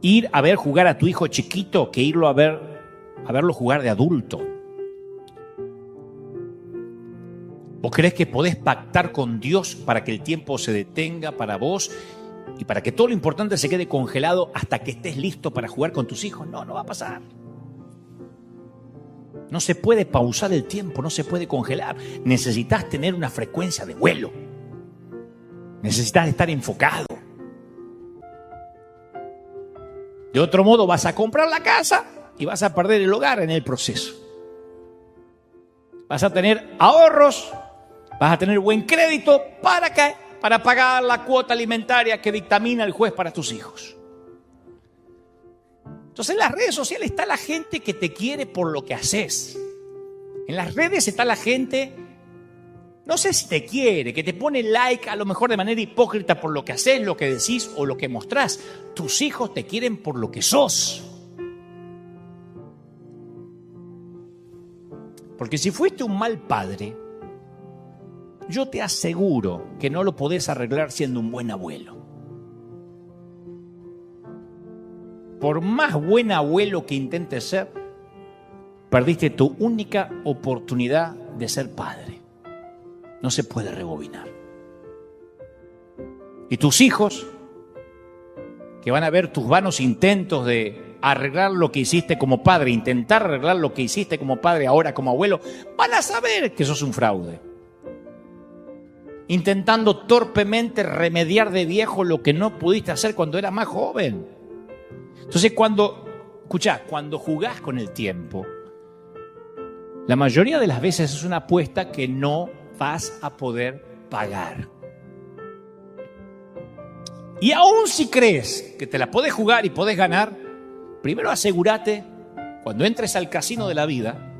ir a ver jugar a tu hijo chiquito que irlo a verlo jugar de adulto? ¿Vos creés que podés pactar con Dios para que el tiempo se detenga para vos y para que todo lo importante se quede congelado hasta que estés listo para jugar con tus hijos? No va a pasar. No se puede pausar el tiempo, no se puede congelar. Necesitas tener una frecuencia de vuelo. Necesitas estar enfocado. De otro modo vas a comprar la casa y vas a perder el hogar en el proceso. Vas a tener ahorros, vas a tener buen crédito. ¿Para qué? Para pagar la cuota alimentaria que dictamina el juez para tus hijos. Entonces en las redes sociales está la gente que te quiere por lo que haces. En las redes está la gente, no sé si te quiere, que te pone like a lo mejor de manera hipócrita por lo que haces, lo que decís o lo que mostrás. Tus hijos te quieren por lo que sos. Porque si fuiste un mal padre, yo te aseguro que no lo podés arreglar siendo un buen abuelo. Por más buen abuelo que intentes ser, perdiste tu única oportunidad de ser padre. No se puede rebobinar. Y tus hijos, que van a ver tus vanos intentos de arreglar lo que hiciste como padre, intentar arreglar lo que hiciste como padre ahora como abuelo, van a saber que sos un fraude. Intentando torpemente remediar de viejo lo que no pudiste hacer cuando eras más joven. Entonces cuando jugás con el tiempo, la mayoría de las veces es una apuesta que no vas a poder pagar. Y aún si crees que te la podés jugar y podés ganar, primero asegúrate, cuando entres al casino de la vida,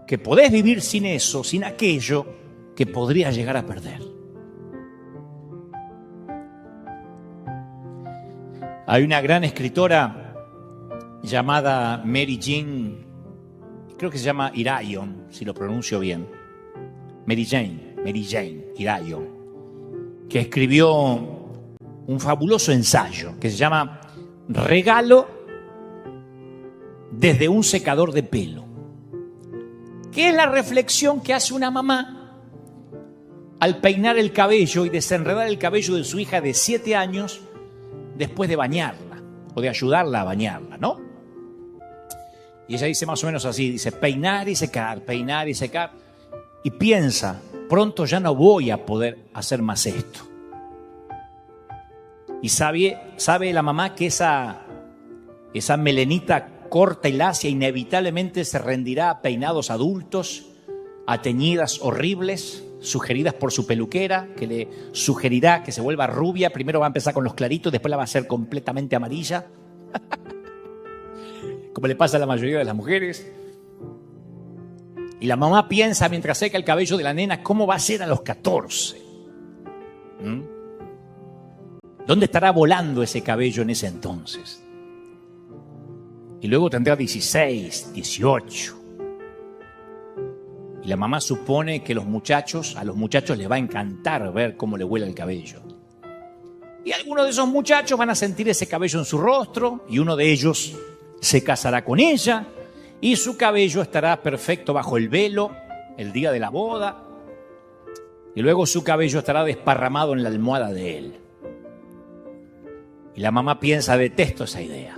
que podés vivir sin eso, sin aquello que podrías llegar a perder. Hay una gran escritora llamada Mary Jane, creo que se llama Irion, si lo pronuncio bien. Mary Jane Irion, que escribió un fabuloso ensayo que se llama Regalo desde un secador de pelo, que es la reflexión que hace una mamá al peinar el cabello y desenredar el cabello de su hija de 7 años después de bañarla o de ayudarla a bañarla, ¿no? Y ella dice más o menos así, dice peinar y secar, y piensa, pronto ya no voy a poder hacer más esto. Y sabe la mamá que esa melenita corta y lacia inevitablemente se rendirá a peinados adultos, a teñidas horribles, sugeridas por su peluquera, que le sugerirá que se vuelva rubia. Primero va a empezar con los claritos, después la va a hacer completamente amarilla, como le pasa a la mayoría de las mujeres. Y la mamá piensa mientras seca el cabello de la nena, ¿cómo va a ser a los 14? ¿Dónde estará volando ese cabello en ese entonces? Y luego tendrá 16, 18. Y la mamá supone que a los muchachos les va a encantar ver cómo le vuela el cabello. Y algunos de esos muchachos van a sentir ese cabello en su rostro, y uno de ellos se casará con ella, y su cabello estará perfecto bajo el velo el día de la boda, y luego su cabello estará desparramado en la almohada de él. Y la mamá piensa, detesto esa idea.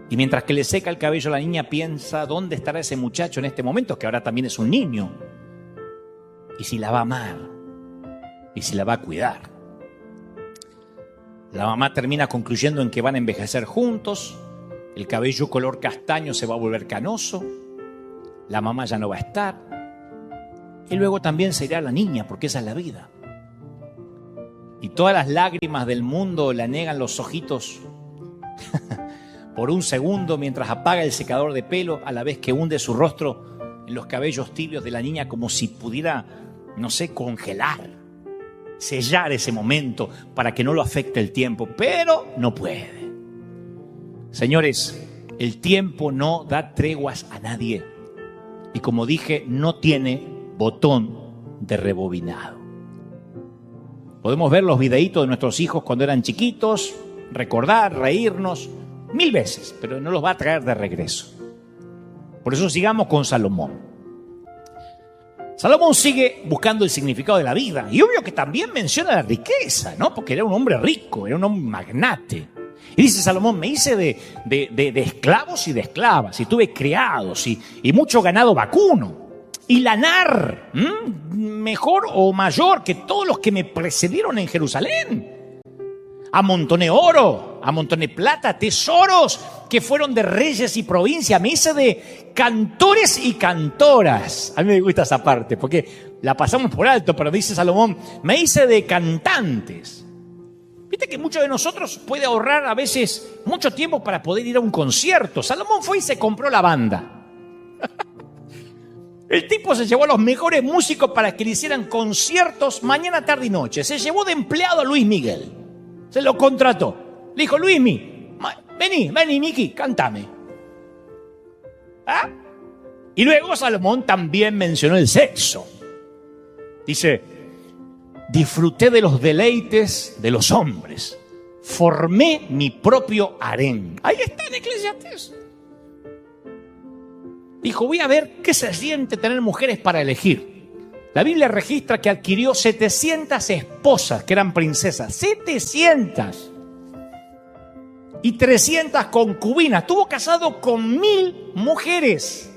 Y mientras que le seca el cabello a la niña, piensa, ¿dónde estará ese muchacho en este momento, que ahora también es un niño? Y si la va a amar, y si la va a cuidar. La mamá termina concluyendo en que van a envejecer juntos, el cabello color castaño se va a volver canoso, la mamá ya no va a estar, y luego también se irá la niña, porque esa es la vida. Y todas las lágrimas del mundo le anegan los ojitos por un segundo mientras apaga el secador de pelo, a la vez que hunde su rostro en los cabellos tibios de la niña como si pudiera, no sé, congelar, sellar ese momento para que no lo afecte el tiempo, pero no puede. Señores, el tiempo no da treguas a nadie y, como dije, no tiene botón de rebobinado. Podemos ver los videitos de nuestros hijos cuando eran chiquitos, recordar, reírnos 1000 veces, pero no los va a traer de regreso. Por eso sigamos con Salomón. Salomón sigue buscando el significado de la vida, y obvio que también menciona la riqueza, ¿no? Porque era un hombre rico, era un hombre magnate. Y dice Salomón, me hice de esclavos y de esclavas, y tuve criados, y mucho ganado vacuno, y lanar, mejor o mayor que todos los que me precedieron en Jerusalén. Amontoné oro, amontoné plata, tesoros que fueron de reyes y provincia. Me hice de cantores y cantoras. A mí me gusta esa parte porque la pasamos por alto, pero dice Salomón, me hice de cantantes. Viste que muchos de nosotros puede ahorrar a veces mucho tiempo para poder ir a un concierto. Salomón fue y se compró la banda. El tipo se llevó a los mejores músicos para que le hicieran conciertos mañana, tarde y noche. Se llevó de empleado a Luis Miguel. Se lo contrató. Le dijo, Luismi, vení, Miki, cántame. ¿Ah? Y luego Salomón también mencionó el sexo. Dice, disfruté de los deleites de los hombres. Formé mi propio harén. Ahí está en Eclesiastés. Dijo, voy a ver qué se siente tener mujeres para elegir. La Biblia registra que adquirió 700 esposas que eran princesas. 700. Y 300 concubinas. Estuvo casado con 1000 mujeres.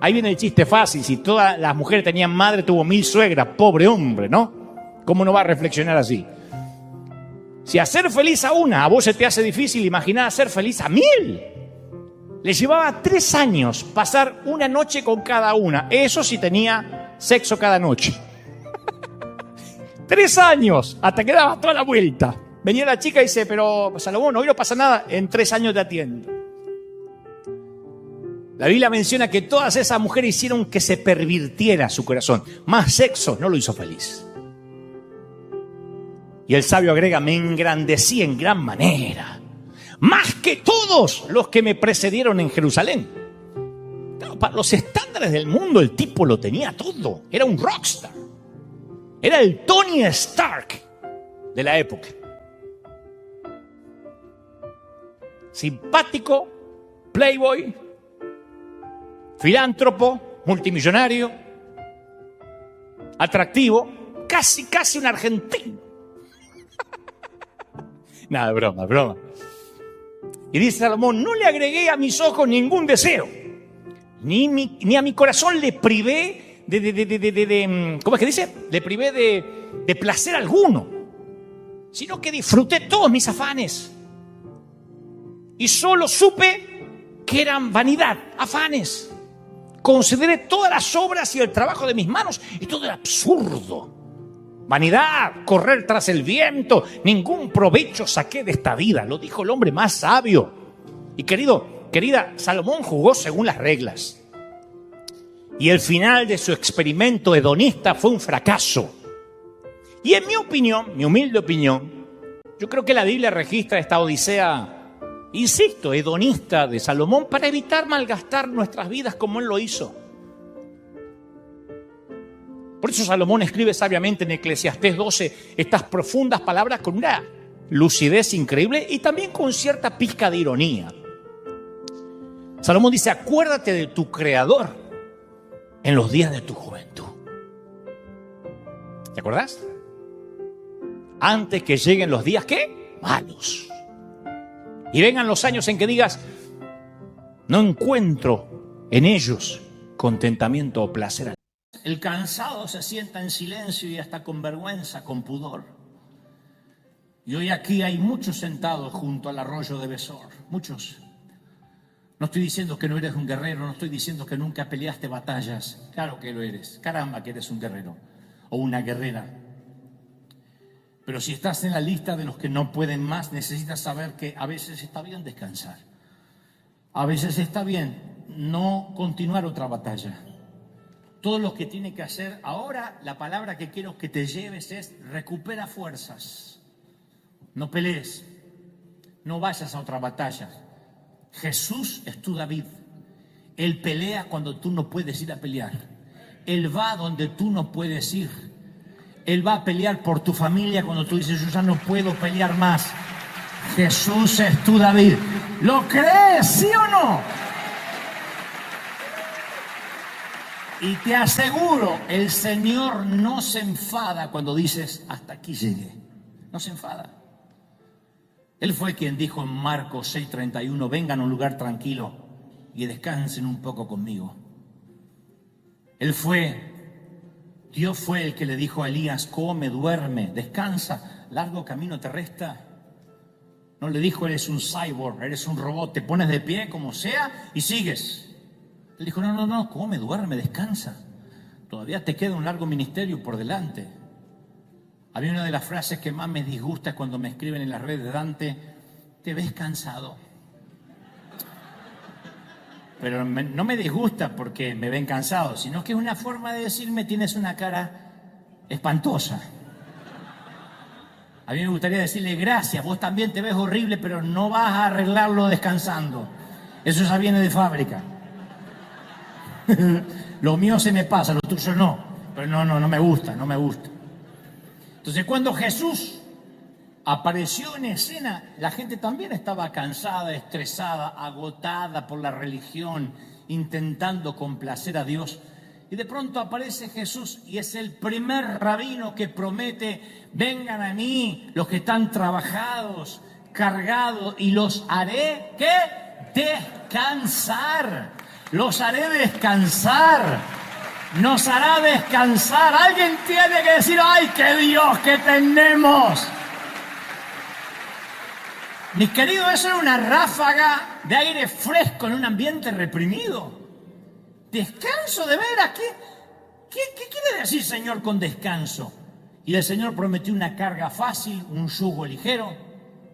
Ahí viene el chiste fácil. Si todas las mujeres tenían madre, tuvo 1000 suegras. Pobre hombre, ¿no? ¿Cómo no va a reflexionar así? Si hacer feliz a una a vos se te hace difícil, imaginá hacer feliz a 1000. Le llevaba 3 años pasar una noche con cada una. Eso sí tenía sexo cada noche. 3 años, hasta que daba toda la vuelta. Venía la chica y dice, pero Salomón, hoy no pasa nada, en 3 años te atiendo. La Biblia menciona que todas esas mujeres hicieron que se pervirtiera su corazón. Más sexo no lo hizo feliz. Y el sabio agrega, me engrandecí en gran manera, más que todos los que me precedieron en Jerusalén. Claro, para los estándares del mundo el tipo lo tenía todo. Era un rockstar. Era el Tony Stark de la época. Simpático, playboy, filántropo, multimillonario, atractivo, casi un argentino. Nada, broma. Y dice Salomón, no le agregué a mis ojos ningún deseo, ni a mi corazón le privé ¿cómo es que dice? Le privé de placer alguno, sino que disfruté todos mis afanes. Y solo supe que eran vanidad, afanes. Consideré todas las obras y el trabajo de mis manos y todo era absurdo. Vanidad, correr tras el viento, ningún provecho saqué de esta vida. Lo dijo el hombre más sabio. Y querida, Salomón jugó según las reglas. Y el final de su experimento hedonista fue un fracaso. Y en mi opinión, mi humilde opinión, yo creo que la Biblia registra esta odisea, insisto, hedonista de Salomón para evitar malgastar nuestras vidas como él lo hizo. Por eso Salomón escribe sabiamente en Eclesiastés 12 estas profundas palabras con una lucidez increíble y también con cierta pizca de ironía. Salomón dice: acuérdate de tu Creador en los días de tu juventud. ¿Te acordás? Antes que lleguen los días, ¿qué? Malos. Y vengan los años en que digas: no encuentro en ellos contentamiento o placer. El cansado se sienta en silencio y hasta con vergüenza, con pudor. Y hoy aquí hay muchos sentados junto al arroyo de Besor, muchos. No estoy diciendo que no eres un guerrero, no estoy diciendo que nunca peleaste batallas. Claro que lo eres, caramba que eres un guerrero o una guerrera. Pero si estás en la lista de los que no pueden más, necesitas saber que a veces está bien descansar. A veces está bien no continuar otra batalla. Todo lo que tiene que hacer ahora, la palabra que quiero que te lleves es: recupera fuerzas. No pelees, no vayas a otra batalla. Jesús es tu David. Él pelea cuando tú no puedes ir a pelear. Él va donde tú no puedes ir. Él va a pelear por tu familia cuando tú dices: yo ya no puedo pelear más. Jesús es tu David. ¿Lo crees, sí o no? Y te aseguro, el Señor no se enfada cuando dices: hasta aquí llegué. No se enfada. Él fue quien dijo en Marcos 6:31: vengan a un lugar tranquilo y descansen un poco conmigo. Dios fue el que le dijo a Elías: come, duerme, descansa, largo camino te resta. No le dijo: eres un cyborg, eres un robot, te pones de pie como sea y sigues. Él dijo: no, come, duerme, descansa. Todavía te queda un largo ministerio por delante. A mí una de las frases que más me disgusta es cuando me escriben en las redes: de Dante, te ves cansado. Pero no me disgusta porque me ven cansado, sino que es una forma de decirme: tienes una cara espantosa. A mí me gustaría decirle: gracias, vos también te ves horrible, pero no vas a arreglarlo descansando. Eso ya viene de fábrica. Lo mío se me pasa, lo tuyo no. Pero no me gusta. Entonces, cuando Jesús apareció en escena, la gente también estaba cansada, estresada, agotada por la religión, intentando complacer a Dios. Y de pronto aparece Jesús y es el primer rabino que promete: vengan a mí los que están trabajados, cargados, y los haré, ¿qué? Descansar. Los haré descansar. Nos hará descansar. Alguien tiene que decir: ¡ay, qué Dios que tenemos! Mis queridos, eso era una ráfaga de aire fresco en un ambiente reprimido. ¿Descanso de veras? ¿Qué quiere decir, Señor, con descanso? Y el Señor prometió una carga fácil, un yugo ligero,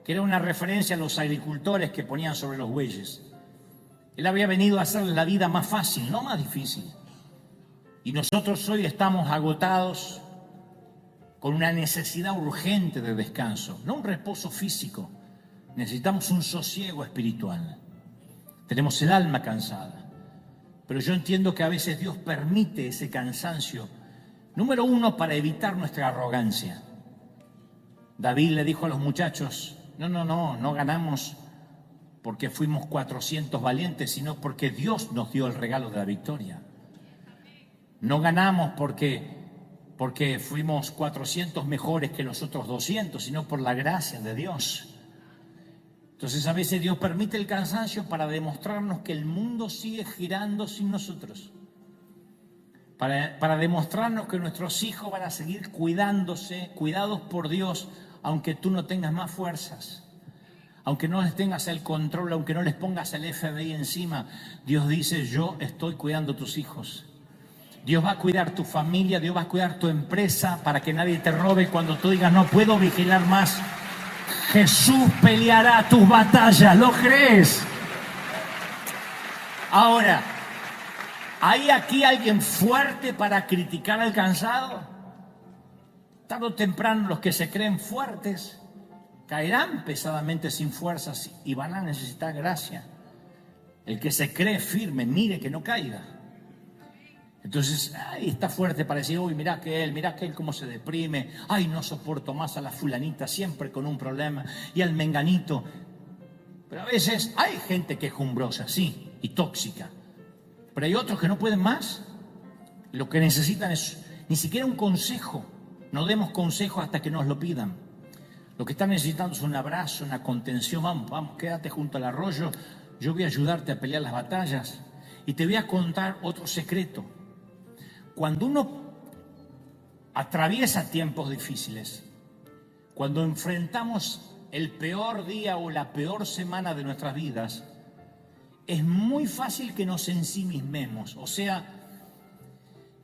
que era una referencia a los agricultores que ponían sobre los bueyes. Él había venido a hacer la vida más fácil, no más difícil. Y nosotros hoy estamos agotados con una necesidad urgente de descanso, no un reposo físico. Necesitamos un sosiego espiritual. Tenemos el alma cansada. Pero yo entiendo que a veces Dios permite ese cansancio. Número uno, para evitar nuestra arrogancia. David le dijo a los muchachos: no ganamos porque fuimos 400 valientes, sino porque Dios nos dio el regalo de la victoria. No ganamos porque fuimos 400 mejores que los otros 200, sino por la gracia de Dios. Entonces a veces Dios permite el cansancio para demostrarnos que el mundo sigue girando sin nosotros. Para demostrarnos que nuestros hijos van a seguir cuidados por Dios, aunque tú no tengas más fuerzas. Aunque no les tengas el control, aunque no les pongas el FBI encima, Dios dice: yo estoy cuidando tus hijos. Dios va a cuidar tu familia, Dios va a cuidar tu empresa para que nadie te robe cuando tú digas: no puedo vigilar más. Jesús peleará tus batallas, ¿lo crees? Ahora, ¿Hay aquí alguien fuerte para criticar al cansado? Tarde o temprano los que se creen fuertes caerán pesadamente sin fuerzas y van a necesitar gracia. El que se cree firme, mire que no caiga. Entonces, ay, está fuerte para decir, uy, mirá que él cómo se deprime. Ay, no soporto más a la fulanita, siempre con un problema. Y al menganito. Pero a veces hay gente quejumbrosa, sí, y tóxica. Pero hay otros que no pueden más. Lo que necesitan es ni siquiera un consejo. No demos consejo hasta que nos lo pidan. Lo que están necesitando es un abrazo, una contención. Vamos, quédate junto al arroyo. Yo voy a ayudarte a pelear las batallas. Y te voy a contar otro secreto. Cuando uno atraviesa tiempos difíciles, cuando enfrentamos el peor día o la peor semana de nuestras vidas, es muy fácil que nos ensimismemos, o sea,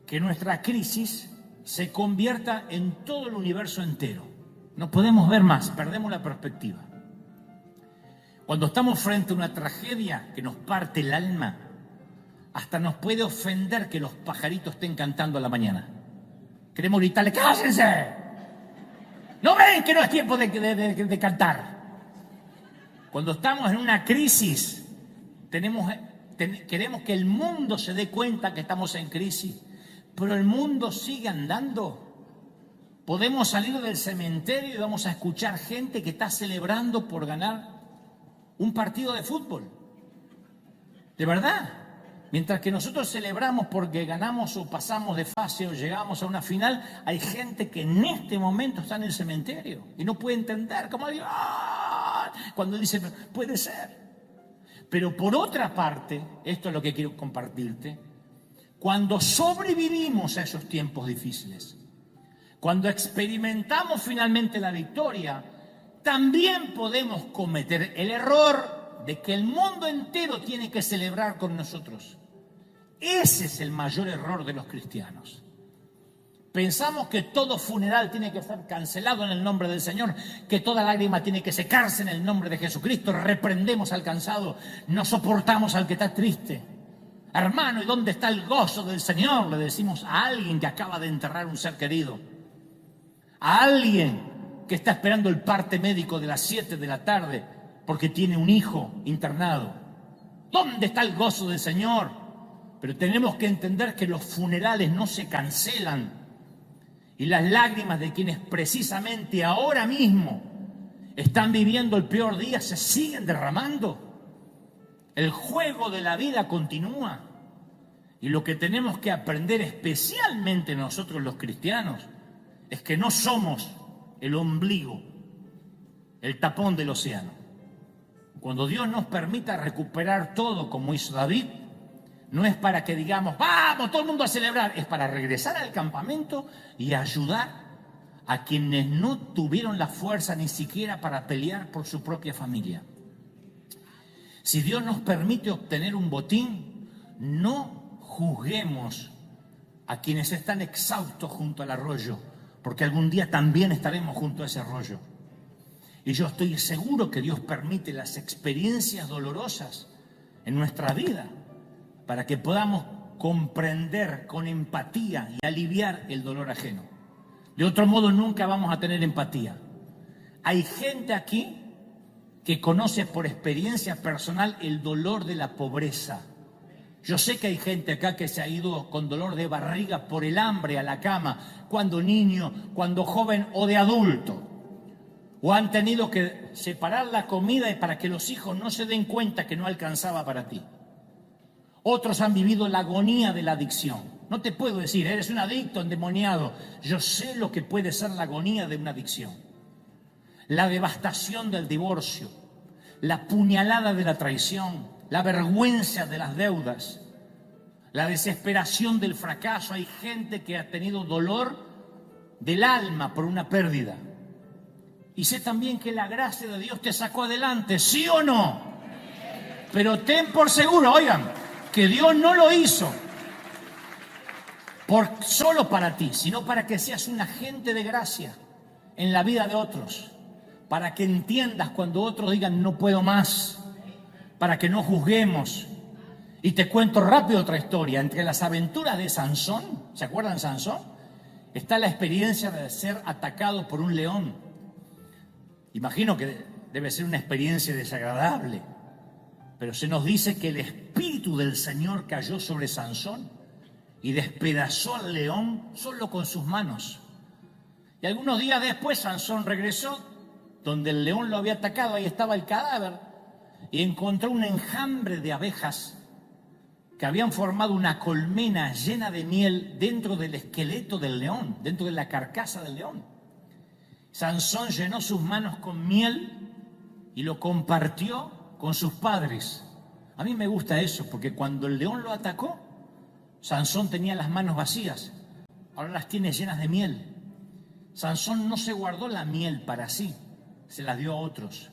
que nuestra crisis se convierta en todo el universo entero. No podemos ver más, perdemos la perspectiva. Cuando estamos frente a una tragedia que nos parte el alma, hasta nos puede ofender que los pajaritos estén cantando a la mañana. Queremos gritarle, ¡cállense! ¿No ven que no es tiempo de cantar? Cuando estamos en una crisis, queremos que el mundo se dé cuenta que estamos en crisis, pero el mundo sigue andando. Podemos salir del cementerio y vamos a escuchar gente que está celebrando por ganar un partido de fútbol. De verdad. Mientras que nosotros celebramos porque ganamos o pasamos de fase o llegamos a una final, hay gente que en este momento está en el cementerio y no puede entender cómo alguien, ¡ah!, cuando dice, puede ser. Pero por otra parte, esto es lo que quiero compartirte, cuando sobrevivimos a esos tiempos difíciles, cuando experimentamos finalmente la victoria, también podemos cometer el error de que el mundo entero tiene que celebrar con nosotros. Ese es el mayor error de los cristianos. Pensamos que todo funeral tiene que ser cancelado en el nombre del Señor, que toda lágrima tiene que secarse en el nombre de Jesucristo. Reprendemos al cansado, no soportamos al que está triste. Hermano, ¿y dónde está el gozo del Señor?, le decimos a alguien que acaba de enterrar un ser querido. A alguien que está esperando el parte médico de las 7 de la tarde porque tiene un hijo internado. ¿Dónde está el gozo del Señor? Pero tenemos que entender que los funerales no se cancelan y las lágrimas de quienes precisamente ahora mismo están viviendo el peor día se siguen derramando. El juego de la vida continúa y lo que tenemos que aprender, especialmente nosotros los cristianos, es que no somos el ombligo, el tapón del océano. Cuando Dios nos permita recuperar todo como hizo David, no es para que digamos, vamos, todo el mundo a celebrar, es para regresar al campamento y ayudar a quienes no tuvieron la fuerza ni siquiera para pelear por su propia familia. Si Dios nos permite obtener un botín, no juzguemos a quienes están exhaustos junto al arroyo, porque algún día también estaremos junto a ese arroyo. Y yo estoy seguro que Dios permite las experiencias dolorosas en nuestra vida para que podamos comprender con empatía y aliviar el dolor ajeno. De otro modo nunca vamos a tener empatía. Hay gente aquí que conoce por experiencia personal el dolor de la pobreza. Yo sé que hay gente acá que se ha ido con dolor de barriga por el hambre a la cama, cuando niño, cuando joven o de adulto. O han tenido que separar la comida para que los hijos no se den cuenta que no alcanzaba para ti. Otros han vivido la agonía de la adicción. No te puedo decir, eres un adicto endemoniado. Yo sé lo que puede ser la agonía de una adicción. La devastación del divorcio, la puñalada de la traición, la vergüenza de las deudas, la desesperación del fracaso. Hay gente que ha tenido dolor del alma por una pérdida. Y sé también que la gracia de Dios te sacó adelante, ¿sí o no? Pero ten por seguro, oigan, que Dios no lo hizo solo para ti, sino para que seas un agente de gracia en la vida de otros, para que entiendas cuando otros digan no puedo más, para que no juzguemos Y te cuento rápido otra historia. Entre las aventuras de Sansón, ¿se acuerdan de Sansón? Está la experiencia de ser atacado por un león. Imagino que debe ser una experiencia desagradable. Pero se nos dice que el Espíritu del Señor cayó sobre Sansón y despedazó al león solo con sus manos. Y algunos días después Sansón regresó donde el león lo había atacado. Ahí estaba el cadáver y encontró un enjambre de abejas que habían formado una colmena llena de miel dentro del esqueleto del león, dentro de la carcasa del león. Sansón llenó sus manos con miel y lo compartió con sus padres. A mí me gusta eso, porque cuando el león lo atacó, Sansón tenía las manos vacías, ahora las tiene llenas de miel. Sansón no se guardó la miel para sí, se la dio a otros.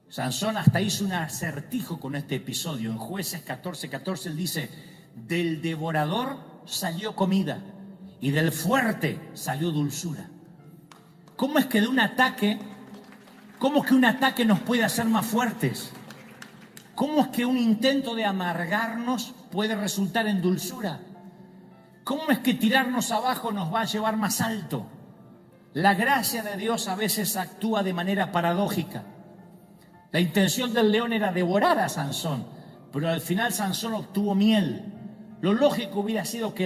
Sansón hasta hizo un acertijo con este episodio. En Jueces 14:14 él dice: del devorador salió comida y del fuerte salió dulzura. ¿Cómo es que un ataque nos puede hacer más fuertes? ¿Cómo es que un intento de amargarnos puede resultar en dulzura? ¿Cómo es que tirarnos abajo nos va a llevar más alto? La gracia de Dios a veces actúa de manera paradójica. La intención del león era devorar a Sansón, pero al final Sansón obtuvo miel. Lo lógico hubiera sido que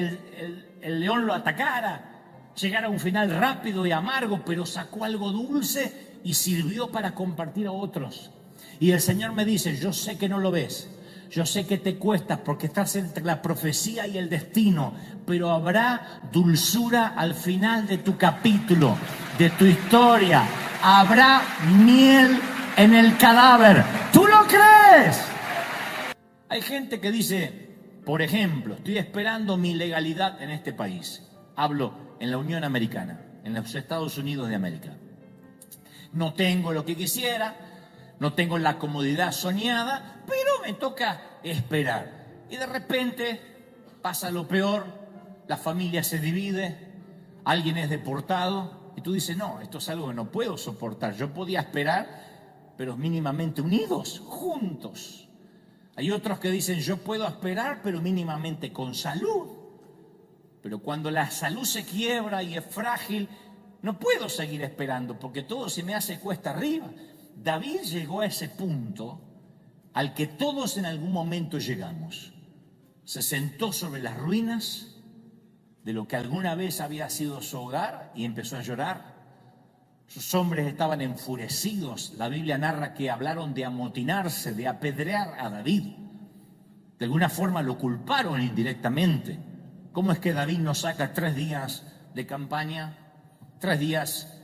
el león lo atacara, llegara a un final rápido y amargo, pero sacó algo dulce y sirvió para compartir a otros. Y el Señor me dice: yo sé que no lo ves, yo sé que te cuesta porque estás entre la profecía y el destino, pero habrá dulzura al final de tu capítulo, de tu historia. Habrá miel en el cadáver. ¿Tú lo crees? Hay gente que dice, por ejemplo, estoy esperando mi legalidad en este país. Hablo en la Unión Americana, en los Estados Unidos de América. No tengo lo que quisiera, no tengo la comodidad soñada, pero me toca esperar. Y de repente pasa lo peor, la familia se divide, alguien es deportado y tú dices: no, esto es algo que no puedo soportar. Yo podía esperar, pero mínimamente unidos, juntos. Hay otros que dicen: yo puedo esperar, pero mínimamente con salud. Pero cuando la salud se quiebra y es frágil, no puedo seguir esperando porque todo se me hace cuesta arriba. David llegó a ese punto al que todos en algún momento llegamos. Se sentó sobre las ruinas de lo que alguna vez había sido su hogar y empezó a llorar. Sus hombres estaban enfurecidos. La Biblia narra que hablaron de amotinarse, de apedrear a David. De alguna forma lo culparon indirectamente. ¿Cómo es que David nos saca 3 días de campaña, 3 días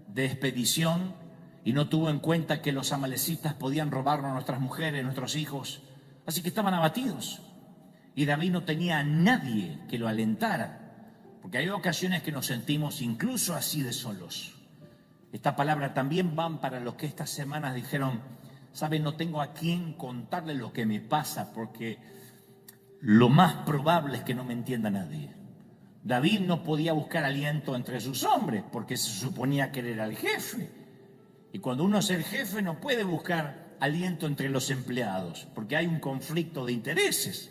de expedición, y no tuvo en cuenta que los amalecitas podían robarnos a nuestras mujeres, nuestros hijos? Así que estaban abatidos. Y David no tenía a nadie que lo alentara, porque hay ocasiones que nos sentimos incluso así de solos. Esta palabra también van para los que estas semanas dijeron: ¿saben? No tengo a quién contarle lo que me pasa, porque lo más probable es que no me entienda nadie. David no podía buscar aliento entre sus hombres, porque se suponía que él era el jefe. Y cuando uno es el jefe no puede buscar aliento entre los empleados, porque hay un conflicto de intereses.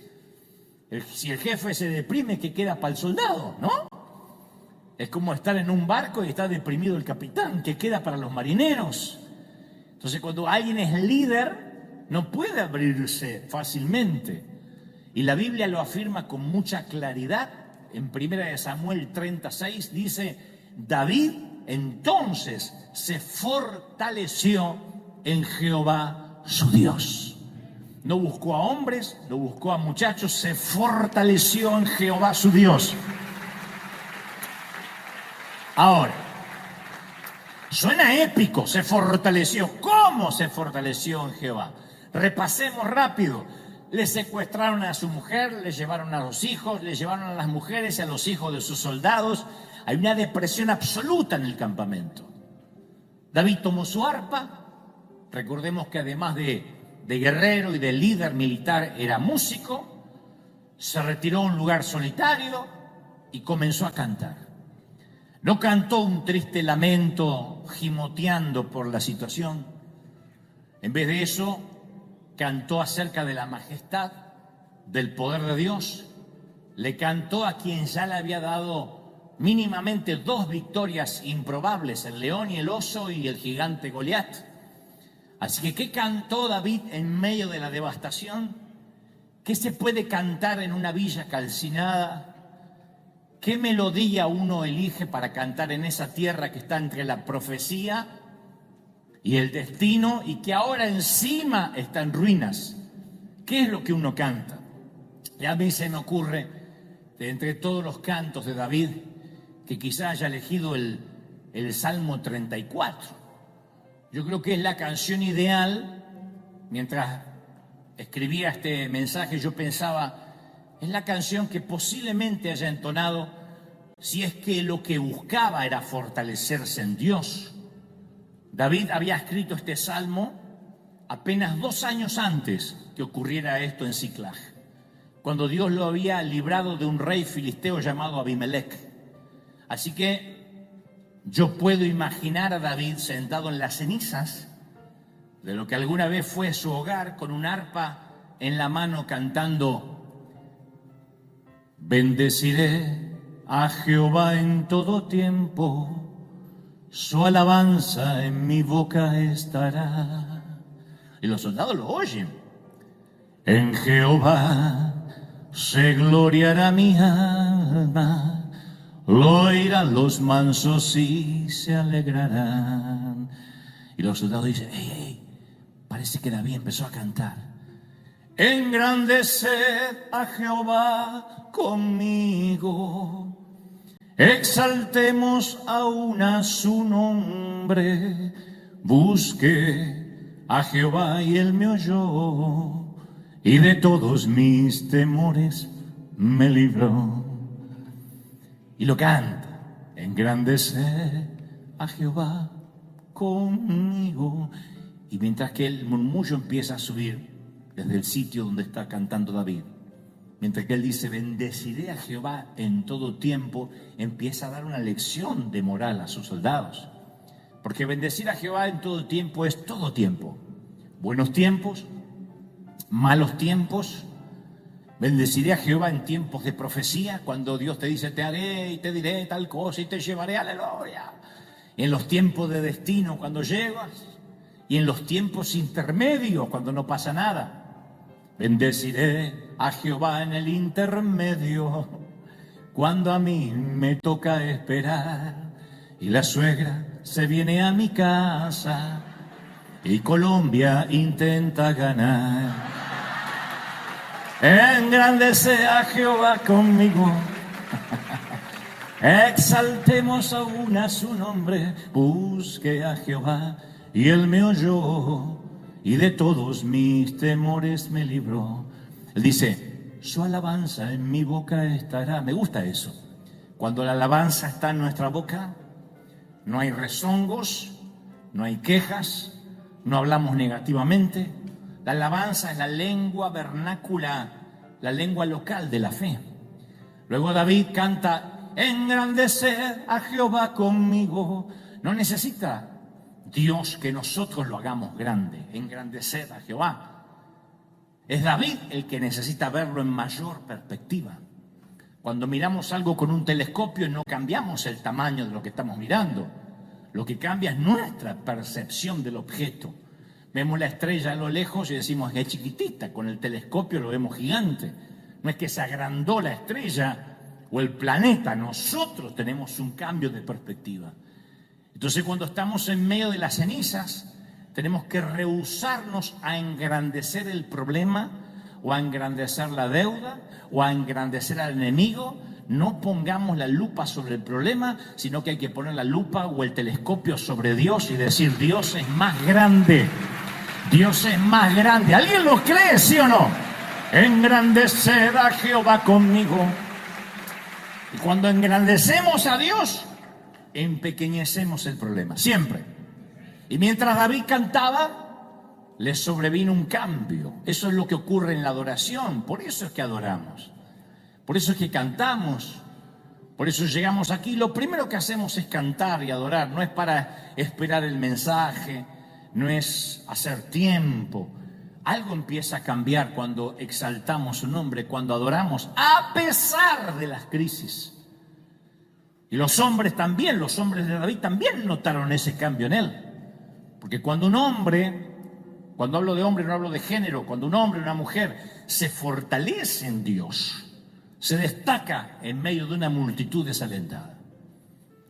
Si el jefe se deprime, ¿qué queda para el soldado? ¿No? Es como estar en un barco y está deprimido el capitán. ¿Qué queda para los marineros? Entonces, cuando alguien es líder, no puede abrirse fácilmente. Y la Biblia lo afirma con mucha claridad. En 1 Samuel 36 dice: David entonces se fortaleció en Jehová su Dios. No buscó a hombres, no buscó a muchachos, se fortaleció en Jehová su Dios. Ahora, suena épico, se fortaleció. ¿Cómo se fortaleció en Jehová? Repasemos rápido. Le secuestraron a su mujer, le llevaron a los hijos, le llevaron a las mujeres y a los hijos de sus soldados. Hay una depresión absoluta en el campamento. David tomó su arpa. Recordemos que además de guerrero y de líder militar era músico. Se retiró a un lugar solitario y comenzó a cantar. No cantó un triste lamento gimoteando por la situación. En vez de eso, cantó acerca de la majestad, del poder de Dios. Le cantó a quien ya le había dado mínimamente 2 victorias improbables, el león y el oso y el gigante Goliat. Así que, ¿qué cantó David en medio de la devastación? ¿Qué se puede cantar en una villa calcinada? ¿Qué melodía uno elige para cantar en esa tierra que está entre la profecía y el destino y que ahora encima está en ruinas? ¿Qué es lo que uno canta? Y a mí se me ocurre, de entre todos los cantos de David, que quizá haya elegido el Salmo 34. Yo creo que es la canción ideal. Mientras escribía este mensaje, yo pensaba, es la canción que posiblemente haya entonado si es que lo que buscaba era fortalecerse en Dios. David había escrito este salmo apenas 2 años antes que ocurriera esto en Siclag, cuando Dios lo había librado de un rey filisteo llamado Abimelech. Así que yo puedo imaginar a David sentado en las cenizas de lo que alguna vez fue su hogar, con un arpa en la mano, cantando: bendeciré a Jehová en todo tiempo, su alabanza en mi boca estará. Y los soldados lo oyen. En Jehová se gloriará mi alma, lo oirán los mansos y se alegrarán. Y los soldados dicen: hey, parece que David empezó a cantar. Engrandeced a Jehová conmigo, exaltemos aún a su nombre. Busqué a Jehová y él me oyó, y de todos mis temores me libró. Y lo canta: engrandeced a Jehová conmigo. Y mientras que el murmullo empieza a subir desde el sitio donde está cantando David, mientras que él dice: bendeciré a Jehová en todo tiempo, empieza a dar una lección de moral a sus soldados. Porque bendecir a Jehová en todo tiempo es todo tiempo. Buenos tiempos, malos tiempos. Bendeciré a Jehová en tiempos de profecía, cuando Dios te dice: te haré y te diré tal cosa y te llevaré, aleluya. Y en los tiempos de destino, cuando llegas, y en los tiempos intermedios, cuando no pasa nada. Bendeciré a Jehová en el intermedio, cuando a mí me toca esperar y la suegra se viene a mi casa y Colombia intenta ganar. Engrandece a Jehová conmigo, exaltemos aún a su nombre. Busque a Jehová y él me oyó, y de todos mis temores me libró. Él dice: su alabanza en mi boca estará. Me gusta eso. Cuando la alabanza está en nuestra boca, no hay rezongos, no hay quejas, no hablamos negativamente. La alabanza es la lengua vernácula, la lengua local de la fe. Luego David canta: engrandecer a Jehová conmigo. No necesita Dios que nosotros lo hagamos grande, engrandecer a Jehová. Es David el que necesita verlo en mayor perspectiva. Cuando miramos algo con un telescopio no cambiamos el tamaño de lo que estamos mirando. Lo que cambia es nuestra percepción del objeto. Vemos la estrella a lo lejos y decimos que es chiquitita, con el telescopio lo vemos gigante. No es que se agrandó la estrella o el planeta, nosotros tenemos un cambio de perspectiva. Entonces, cuando estamos en medio de las cenizas, tenemos que rehusarnos a engrandecer el problema, o a engrandecer la deuda, o a engrandecer al enemigo. No pongamos la lupa sobre el problema, sino que hay que poner la lupa o el telescopio sobre Dios y decir: Dios es más grande. Dios es más grande. ¿Alguien lo cree, sí o no? Engrandecer a Jehová conmigo. Y cuando engrandecemos a Dios, empequeñecemos el problema, siempre. Y mientras David cantaba, le sobrevino un cambio. Eso es lo que ocurre en la adoración. Por eso es que adoramos. Por eso es que cantamos. Por eso llegamos aquí. Lo primero que hacemos es cantar y adorar. No es para esperar el mensaje, no es hacer tiempo. Algo empieza a cambiar cuando exaltamos su nombre, cuando adoramos, a pesar de las crisis. Y los hombres también, los hombres de David también notaron ese cambio en él. Porque cuando un hombre, cuando hablo de hombre no hablo de género, cuando un hombre o una mujer se fortalece en Dios, se destaca en medio de una multitud desalentada.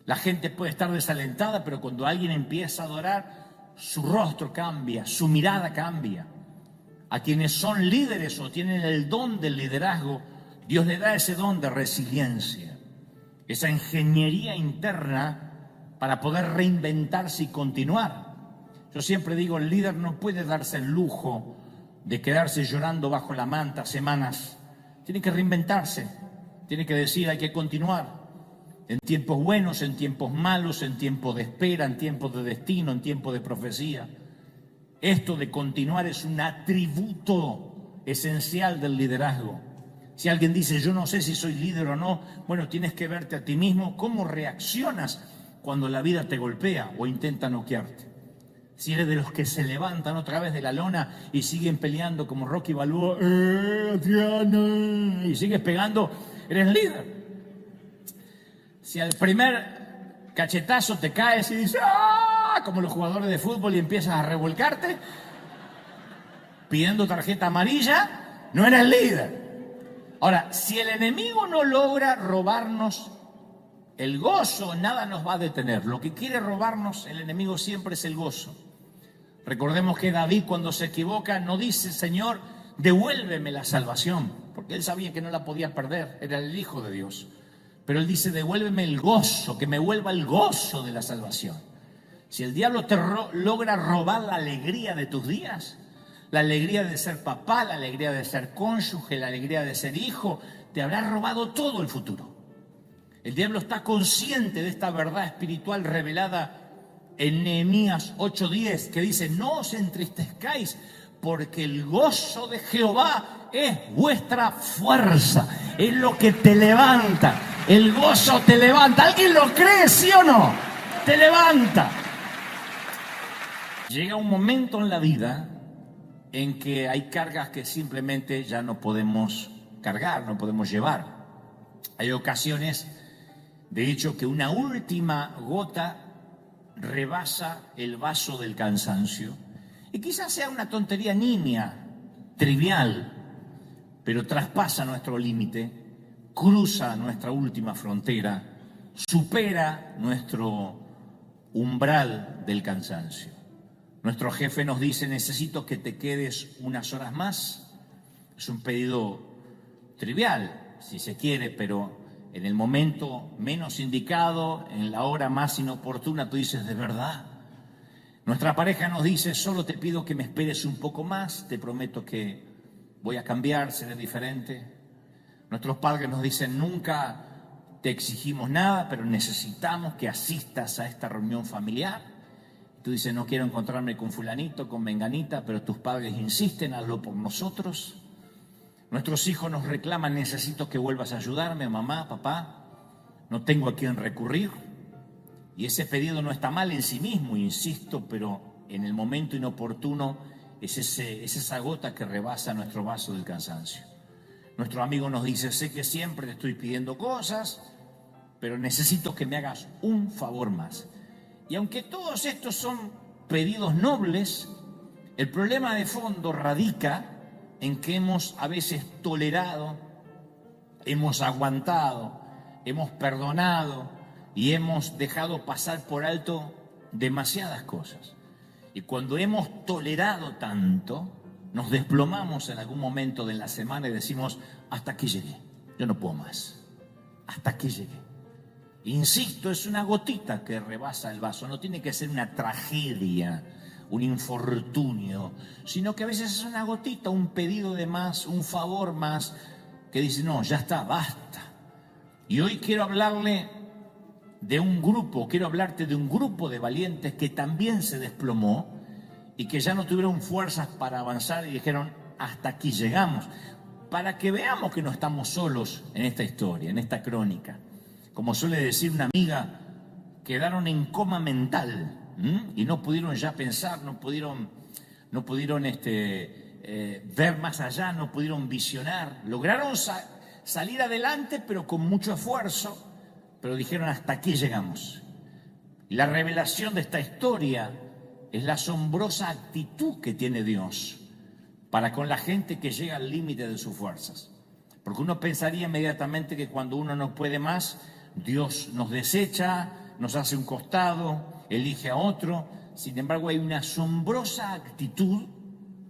La gente puede estar desalentada, pero cuando alguien empieza a adorar, su rostro cambia, su mirada cambia. A quienes son líderes o tienen el don del liderazgo, Dios le da ese don de resiliencia, esa ingeniería interna para poder reinventarse y continuar. Yo siempre digo, el líder no puede darse el lujo de quedarse llorando bajo la manta semanas. Tiene que reinventarse, tiene que decir, hay que continuar. En tiempos buenos, en tiempos malos, en tiempos de espera, en tiempos de destino, en tiempos de profecía. Esto de continuar es un atributo esencial del liderazgo. Si alguien dice, yo no sé si soy líder o no, bueno, tienes que verte a ti mismo, cómo reaccionas cuando la vida te golpea o intenta noquearte. Si eres de los que se levantan otra vez de la lona y siguen peleando como Rocky Balboa, Adriana, y sigues pegando, eres líder. Si al primer cachetazo te caes y dices, ¡ah!, como los jugadores de fútbol, y empiezas a revolcarte pidiendo tarjeta amarilla, no eres líder. Ahora, si el enemigo no logra robarnos el gozo, nada nos va a detener. Lo que quiere robarnos el enemigo siempre es el gozo. Recordemos que David, cuando se equivoca, no dice, Señor, devuélveme la salvación, porque él sabía que no la podía perder, era el Hijo de Dios. Pero él dice, devuélveme el gozo, que me vuelva el gozo de la salvación. Si el diablo te logra robar la alegría de tus días, la alegría de ser papá, la alegría de ser cónyuge, la alegría de ser hijo, te habrá robado todo el futuro. El diablo está consciente de esta verdad espiritual revelada en Nehemías 8:10, que dice, no os entristezcáis, porque el gozo de Jehová es vuestra fuerza, es lo que te levanta. El gozo te levanta. ¿Alguien lo cree, sí o no? Te levanta. Llega un momento en la vida en que hay cargas que simplemente ya no podemos cargar, no podemos llevar. Hay ocasiones, de hecho, que una última gota rebasa el vaso del cansancio. Y quizás sea una tontería nimia, trivial, pero traspasa nuestro límite, cruza nuestra última frontera, supera nuestro umbral del cansancio. Nuestro jefe nos dice, necesito que te quedes unas horas más. Es un pedido trivial, si se quiere, pero en el momento menos indicado, en la hora más inoportuna, tú dices, ¿de verdad? Nuestra pareja nos dice, solo te pido que me esperes un poco más, te prometo que voy a cambiar, seré diferente. Nuestros padres nos dicen, nunca te exigimos nada, pero necesitamos que asistas a esta reunión familiar. Tú dices, no quiero encontrarme con fulanito, con menganita, pero tus padres insisten, hazlo por nosotros. Nuestros hijos nos reclaman, necesito que vuelvas a ayudarme, mamá, papá, no tengo a quién recurrir. Y ese pedido no está mal en sí mismo, insisto, pero en el momento inoportuno es esa gota que rebasa nuestro vaso del cansancio. Nuestro amigo nos dice, sé que siempre te estoy pidiendo cosas, pero necesito que me hagas un favor más. Y aunque todos estos son pedidos nobles, el problema de fondo radica en que hemos a veces tolerado, hemos aguantado, hemos perdonado y hemos dejado pasar por alto demasiadas cosas. Y cuando hemos tolerado tanto, nos desplomamos en algún momento de la semana y decimos, hasta aquí llegué, yo no puedo más, hasta aquí llegué. Insisto, es una gotita que rebasa el vaso, no tiene que ser una tragedia, un infortunio, sino que a veces es una gotita, un pedido de más, un favor más, que dice, no, ya está, basta. Y hoy quiero hablarle de un grupo, quiero hablarte de un grupo de valientes que también se desplomó y que ya no tuvieron fuerzas para avanzar y dijeron, hasta aquí llegamos, para que veamos que no estamos solos en esta historia, en esta crónica. Como suele decir una amiga, quedaron en coma mental y no pudieron ya pensar, no pudieron ver más allá, no pudieron visionar. Lograron salir adelante, pero con mucho esfuerzo, pero dijeron hasta aquí llegamos. Y la revelación de esta historia es la asombrosa actitud que tiene Dios para con la gente que llega al límite de sus fuerzas. Porque uno pensaría inmediatamente que cuando uno no puede más, Dios nos desecha, nos hace un costado, elige a otro. Sin embargo, hay una asombrosa actitud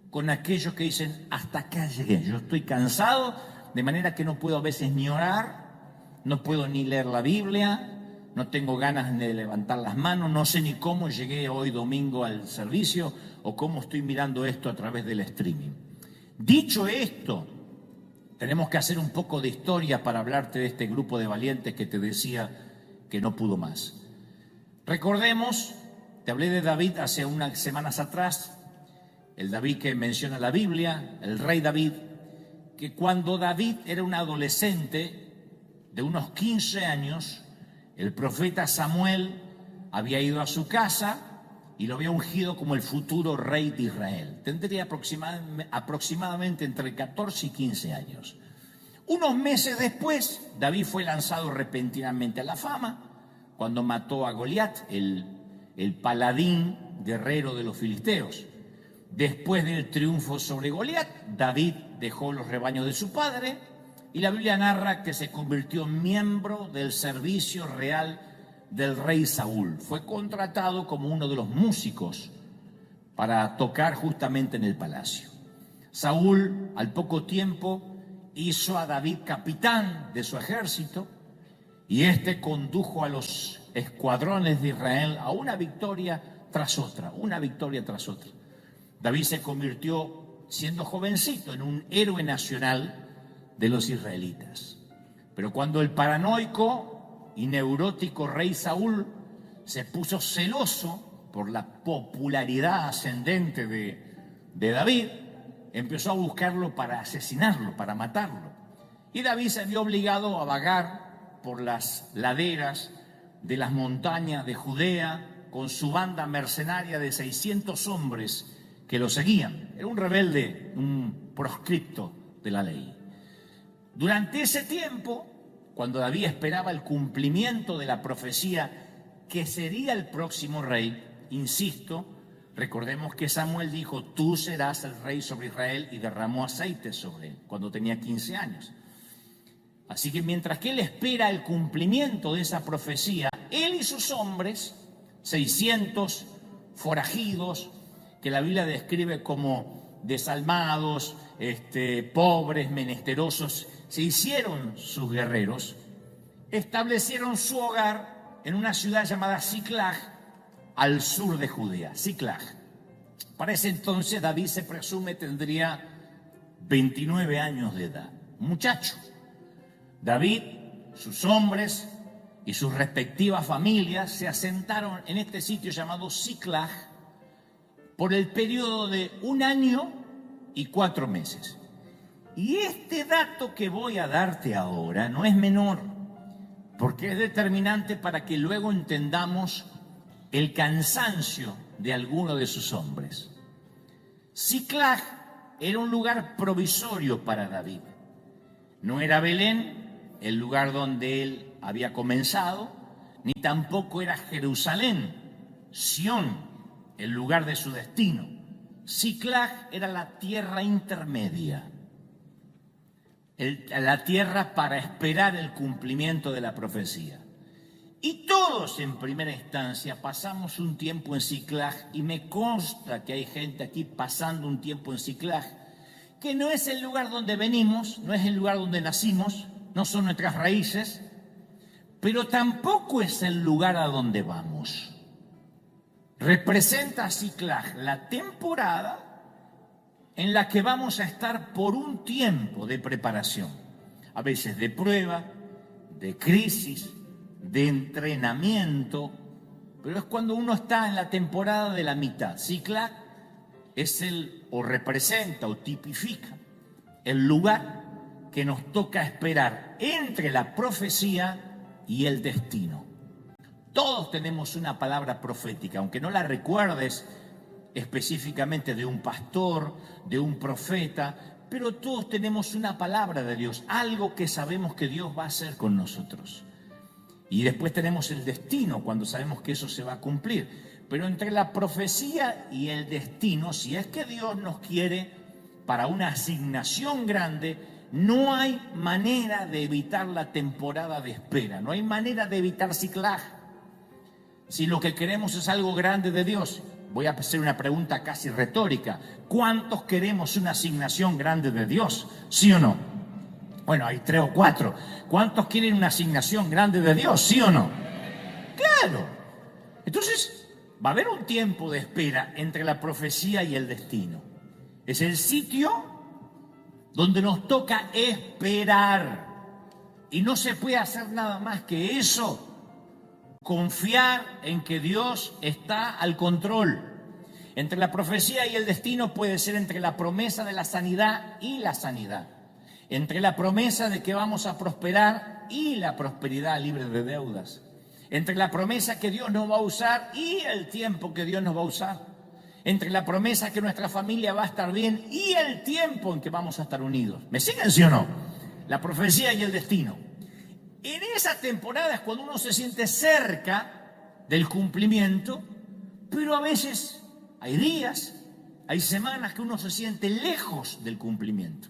con aquellos que dicen, hasta acá llegué, yo estoy cansado, de manera que no puedo a veces ni orar, no puedo ni leer la Biblia, no tengo ganas de levantar las manos, no sé ni cómo llegué hoy domingo al servicio o cómo estoy mirando esto a través del streaming. Dicho esto, tenemos que hacer un poco de historia para hablarte de este grupo de valientes que te decía que no pudo más. Recordemos, te hablé de David hace unas semanas atrás, el David que menciona la Biblia, el rey David, que cuando David era un adolescente de unos 15 años, el profeta Samuel había ido a su casa y lo había ungido como el futuro rey de Israel. Tendría aproximadamente entre 14 y 15 años. Unos meses después, David fue lanzado repentinamente a la fama cuando mató a Goliat, el paladín guerrero de los filisteos. Después del triunfo sobre Goliat, David dejó los rebaños de su padre y la Biblia narra que se convirtió en miembro del servicio real del rey Saúl. Fue contratado como uno de los músicos para tocar justamente en el palacio. Saúl, al poco tiempo, hizo a David capitán de su ejército y este condujo a los escuadrones de Israel a una victoria tras otra, una victoria tras otra. David se convirtió, siendo jovencito, en un héroe nacional de los israelitas. Pero cuando el paranoico y neurótico rey Saúl se puso celoso por la popularidad ascendente de David, empezó a buscarlo para asesinarlo, para matarlo. Y David se vio obligado a vagar por las laderas de las montañas de Judea con su banda mercenaria de 600 hombres que lo seguían. Era un rebelde, un proscripto de la ley. Durante ese tiempo, cuando David esperaba el cumplimiento de la profecía que sería el próximo rey, insisto, recordemos que Samuel dijo, tú serás el rey sobre Israel, y derramó aceite sobre él cuando tenía 15 años. Así que mientras que él espera el cumplimiento de esa profecía, él y sus hombres, 600 forajidos, que la Biblia describe como desalmados, pobres, menesterosos, se hicieron sus guerreros, establecieron su hogar en una ciudad llamada Siclag, al sur de Judea. Siclag. Para ese entonces David, se presume, tendría 29 años de edad. Un muchacho. David, sus hombres y sus respectivas familias se asentaron en este sitio llamado Siclag por el periodo de 1 año y 4 meses. Y este dato que voy a darte ahora no es menor, porque es determinante para que luego entendamos el cansancio de alguno de sus hombres. Siclag era un lugar provisorio para David. No era Belén, el lugar donde él había comenzado, ni tampoco era Jerusalén, Sión, el lugar de su destino. Siclag era la tierra intermedia, la tierra para esperar el cumplimiento de la profecía. Y todos en primera instancia pasamos un tiempo en Siclag, y me consta que hay gente aquí pasando un tiempo en Siclag, que no es el lugar donde venimos, no es el lugar donde nacimos, no son nuestras raíces, pero tampoco es el lugar a donde vamos. Representa Siclag la temporada en la que vamos a estar por un tiempo de preparación, a veces de prueba, de crisis, de entrenamiento, pero es cuando uno está en la temporada de la mitad. Siclag es o representa o tipifica el lugar que nos toca esperar entre la profecía y el destino. Todos tenemos una palabra profética, aunque no la recuerdes específicamente de un pastor, de un profeta, pero todos tenemos una palabra de Dios, algo que sabemos que Dios va a hacer con nosotros. Y después tenemos el destino, cuando sabemos que eso se va a cumplir. Pero entre la profecía y el destino, si es que Dios nos quiere para una asignación grande, no hay manera de evitar la temporada de espera, no hay manera de evitar ciclaje. Si lo que queremos es algo grande de Dios, voy a hacer una pregunta casi retórica: ¿cuántos queremos una asignación grande de Dios? ¿Sí o no? Bueno, hay 3 o 4. ¿Cuántos quieren una asignación grande de Dios? ¿Sí o no? Claro. Entonces, va a haber un tiempo de espera entre la profecía y el destino. Es el sitio donde nos toca esperar. Y no se puede hacer nada más que eso. Confiar en que Dios está al control. Entre la profecía y el destino puede ser entre la promesa de la sanidad y la sanidad. Entre la promesa de que vamos a prosperar y la prosperidad libre de deudas. Entre la promesa que Dios nos va a usar y el tiempo que Dios nos va a usar. Entre la promesa que nuestra familia va a estar bien y el tiempo en que vamos a estar unidos. ¿Me siguen, sí o no? La profecía y el destino. En esas temporadas, cuando uno se siente cerca del cumplimiento, pero a veces hay días, hay semanas que uno se siente lejos del cumplimiento.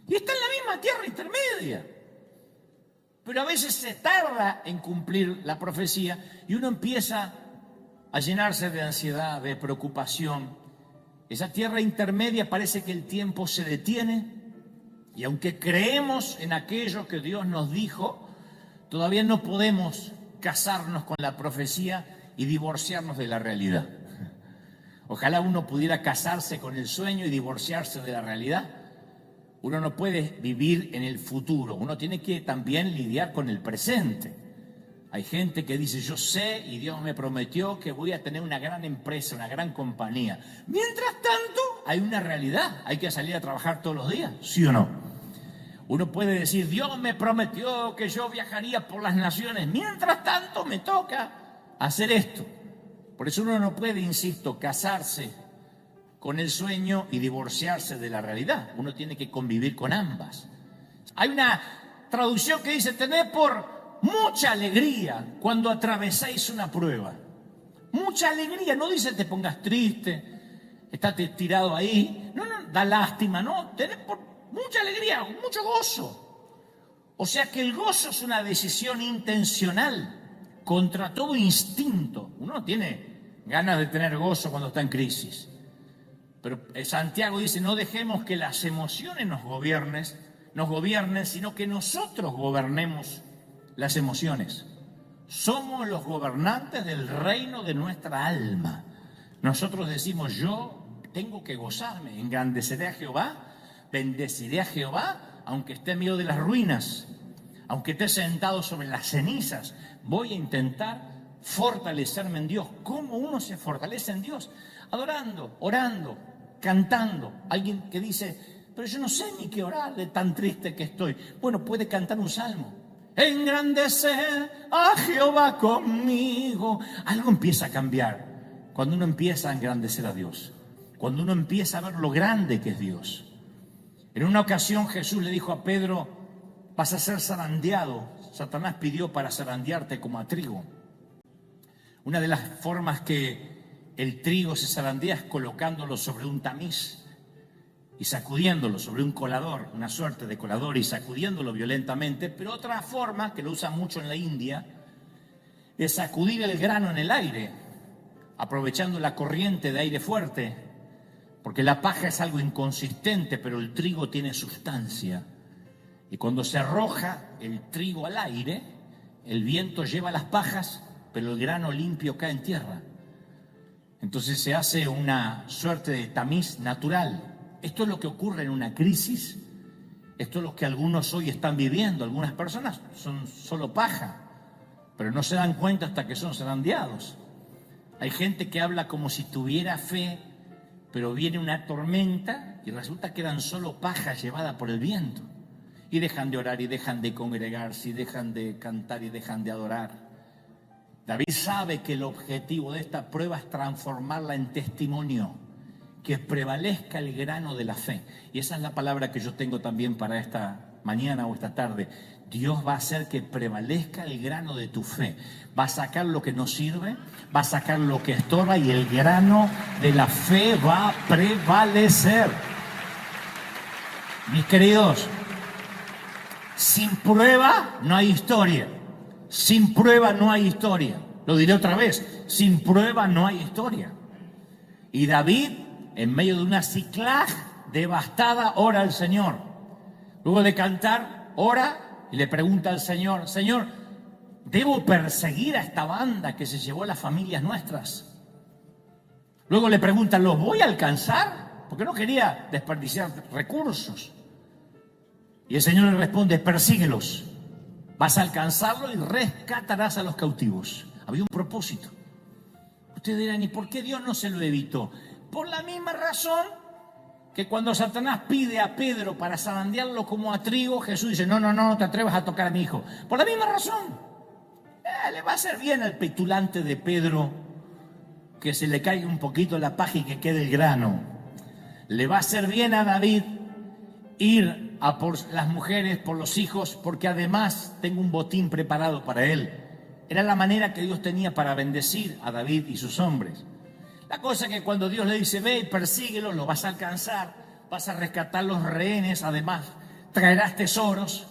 Y está en la misma tierra intermedia. Pero a veces se tarda en cumplir la profecía y uno empieza a llenarse de ansiedad, de preocupación. Esa tierra intermedia parece que el tiempo se detiene y aunque creemos en aquello que Dios nos dijo, todavía no podemos casarnos con la profecía y divorciarnos de la realidad. Ojalá uno pudiera casarse con el sueño y divorciarse de la realidad. Uno no puede vivir en el futuro, uno tiene que también lidiar con el presente. Hay gente que dice, yo sé y Dios me prometió que voy a tener una gran empresa, una gran compañía. Mientras tanto, hay una realidad, hay que salir a trabajar todos los días, ¿sí o no? Uno puede decir, Dios me prometió que yo viajaría por las naciones. Mientras tanto, me toca hacer esto. Por eso uno no puede, insisto, casarse con el sueño y divorciarse de la realidad. Uno tiene que convivir con ambas. Hay una traducción que dice, tened por mucha alegría cuando atravesáis una prueba. Mucha alegría, no dice te pongas triste, estate tirado ahí. No, da lástima, no, tened por mucha alegría, mucho gozo. O sea que el gozo es una decisión intencional contra todo instinto. Uno no tiene ganas de tener gozo cuando está en crisis. Pero Santiago dice, no dejemos que las emociones nos gobiernen, sino que nosotros gobernemos las emociones. Somos los gobernantes del reino de nuestra alma. Nosotros decimos, yo tengo que gozarme, engrandeceré a Jehová, bendeciré a Jehová, aunque esté en medio de las ruinas, aunque esté sentado sobre las cenizas, voy a intentar fortalecerme en Dios. ¿Cómo uno se fortalece en Dios? Adorando, orando, cantando. Alguien que dice, pero yo no sé ni qué orar de tan triste que estoy. Bueno, puede cantar un salmo. Engrandece a Jehová conmigo. Algo empieza a cambiar cuando uno empieza a engrandecer a Dios. Cuando uno empieza a ver lo grande que es Dios. En una ocasión Jesús le dijo a Pedro, vas a ser zarandeado. Satanás pidió para zarandearte como a trigo. Una de las formas que el trigo se zarandea es colocándolo sobre un tamiz y sacudiéndolo sobre un colador, una suerte de colador, y sacudiéndolo violentamente. Pero otra forma, que lo usan mucho en la India, es sacudir el grano en el aire, aprovechando la corriente de aire fuerte, porque la paja es algo inconsistente, pero el trigo tiene sustancia. Y cuando se arroja el trigo al aire, el viento lleva las pajas, pero el grano limpio cae en tierra. Entonces se hace una suerte de tamiz natural. Esto es lo que ocurre en una crisis. Esto es lo que algunos hoy están viviendo. Algunas personas son solo paja, pero no se dan cuenta hasta que son zarandeados. Hay gente que habla como si tuviera fe, pero viene una tormenta y resulta que eran solo paja llevada por el viento. Y dejan de orar, y dejan de congregarse, y dejan de cantar, y dejan de adorar. David sabe que el objetivo de esta prueba es transformarla en testimonio, que prevalezca el grano de la fe. Y esa es la palabra que yo tengo también para esta mañana o esta tarde. Dios va a hacer que prevalezca el grano de tu fe. Va a sacar lo que no sirve, va a sacar lo que estorba y el grano de la fe va a prevalecer. Mis queridos, sin prueba no hay historia. Sin prueba no hay historia. Lo diré otra vez, sin prueba no hay historia. Y David, en medio de una Siclag devastada, ora al Señor. Luego de cantar, ora y le pregunta al Señor: Señor, ¿debo perseguir a esta banda que se llevó a las familias nuestras? Luego le pregunta: ¿los voy a alcanzar? Porque no quería desperdiciar recursos. Y el Señor le responde: persíguelos. Vas a alcanzarlo y rescatarás a los cautivos. Había un propósito. Ustedes dirán: ¿y por qué Dios no se lo evitó? Por la misma razón que cuando Satanás pide a Pedro para zarandearlo como a trigo, Jesús dice: no te atrevas a tocar a mi hijo. Por la misma razón. Le va a hacer bien al petulante de Pedro que se le caiga un poquito la paja y que quede el grano. Le va a hacer bien a David ir a por las mujeres, por los hijos, porque además tengo un botín preparado para él. Era la manera que Dios tenía para bendecir a David y sus hombres. La cosa es que cuando Dios le dice: ve y persíguelo, lo vas a alcanzar, vas a rescatar los rehenes, además traerás tesoros.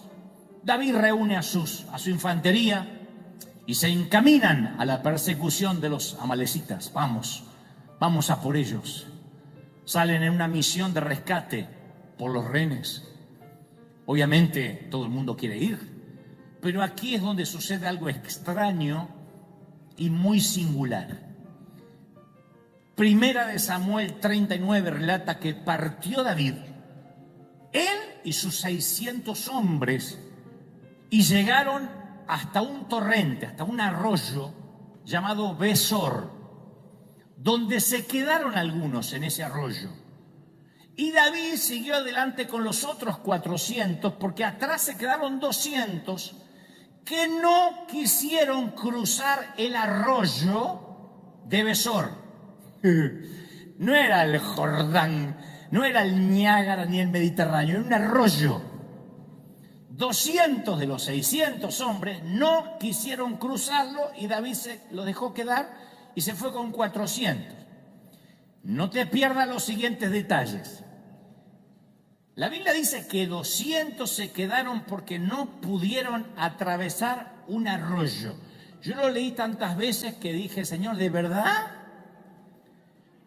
David reúne a su infantería y se encaminan a la persecución de los amalecitas. Vamos a por ellos. Salen en una misión de rescate por los rehenes. Obviamente todo el mundo quiere ir, pero aquí es donde sucede algo extraño y muy singular. Primera de Samuel 39 relata que partió David, él y sus 600 hombres, y llegaron hasta un torrente, hasta un arroyo llamado Besor, donde se quedaron algunos en ese arroyo. Y David siguió adelante con los otros 400, porque atrás se quedaron 200 que no quisieron cruzar el arroyo de Besor. No era el Jordán, no era el Niágara ni el Mediterráneo, era un arroyo. 200 de los 600 hombres no quisieron cruzarlo y David se lo dejó quedar y se fue con 400. No te pierdas los siguientes detalles. La Biblia dice que 200 se quedaron porque no pudieron atravesar un arroyo. Yo lo leí tantas veces que dije: Señor, ¿de verdad?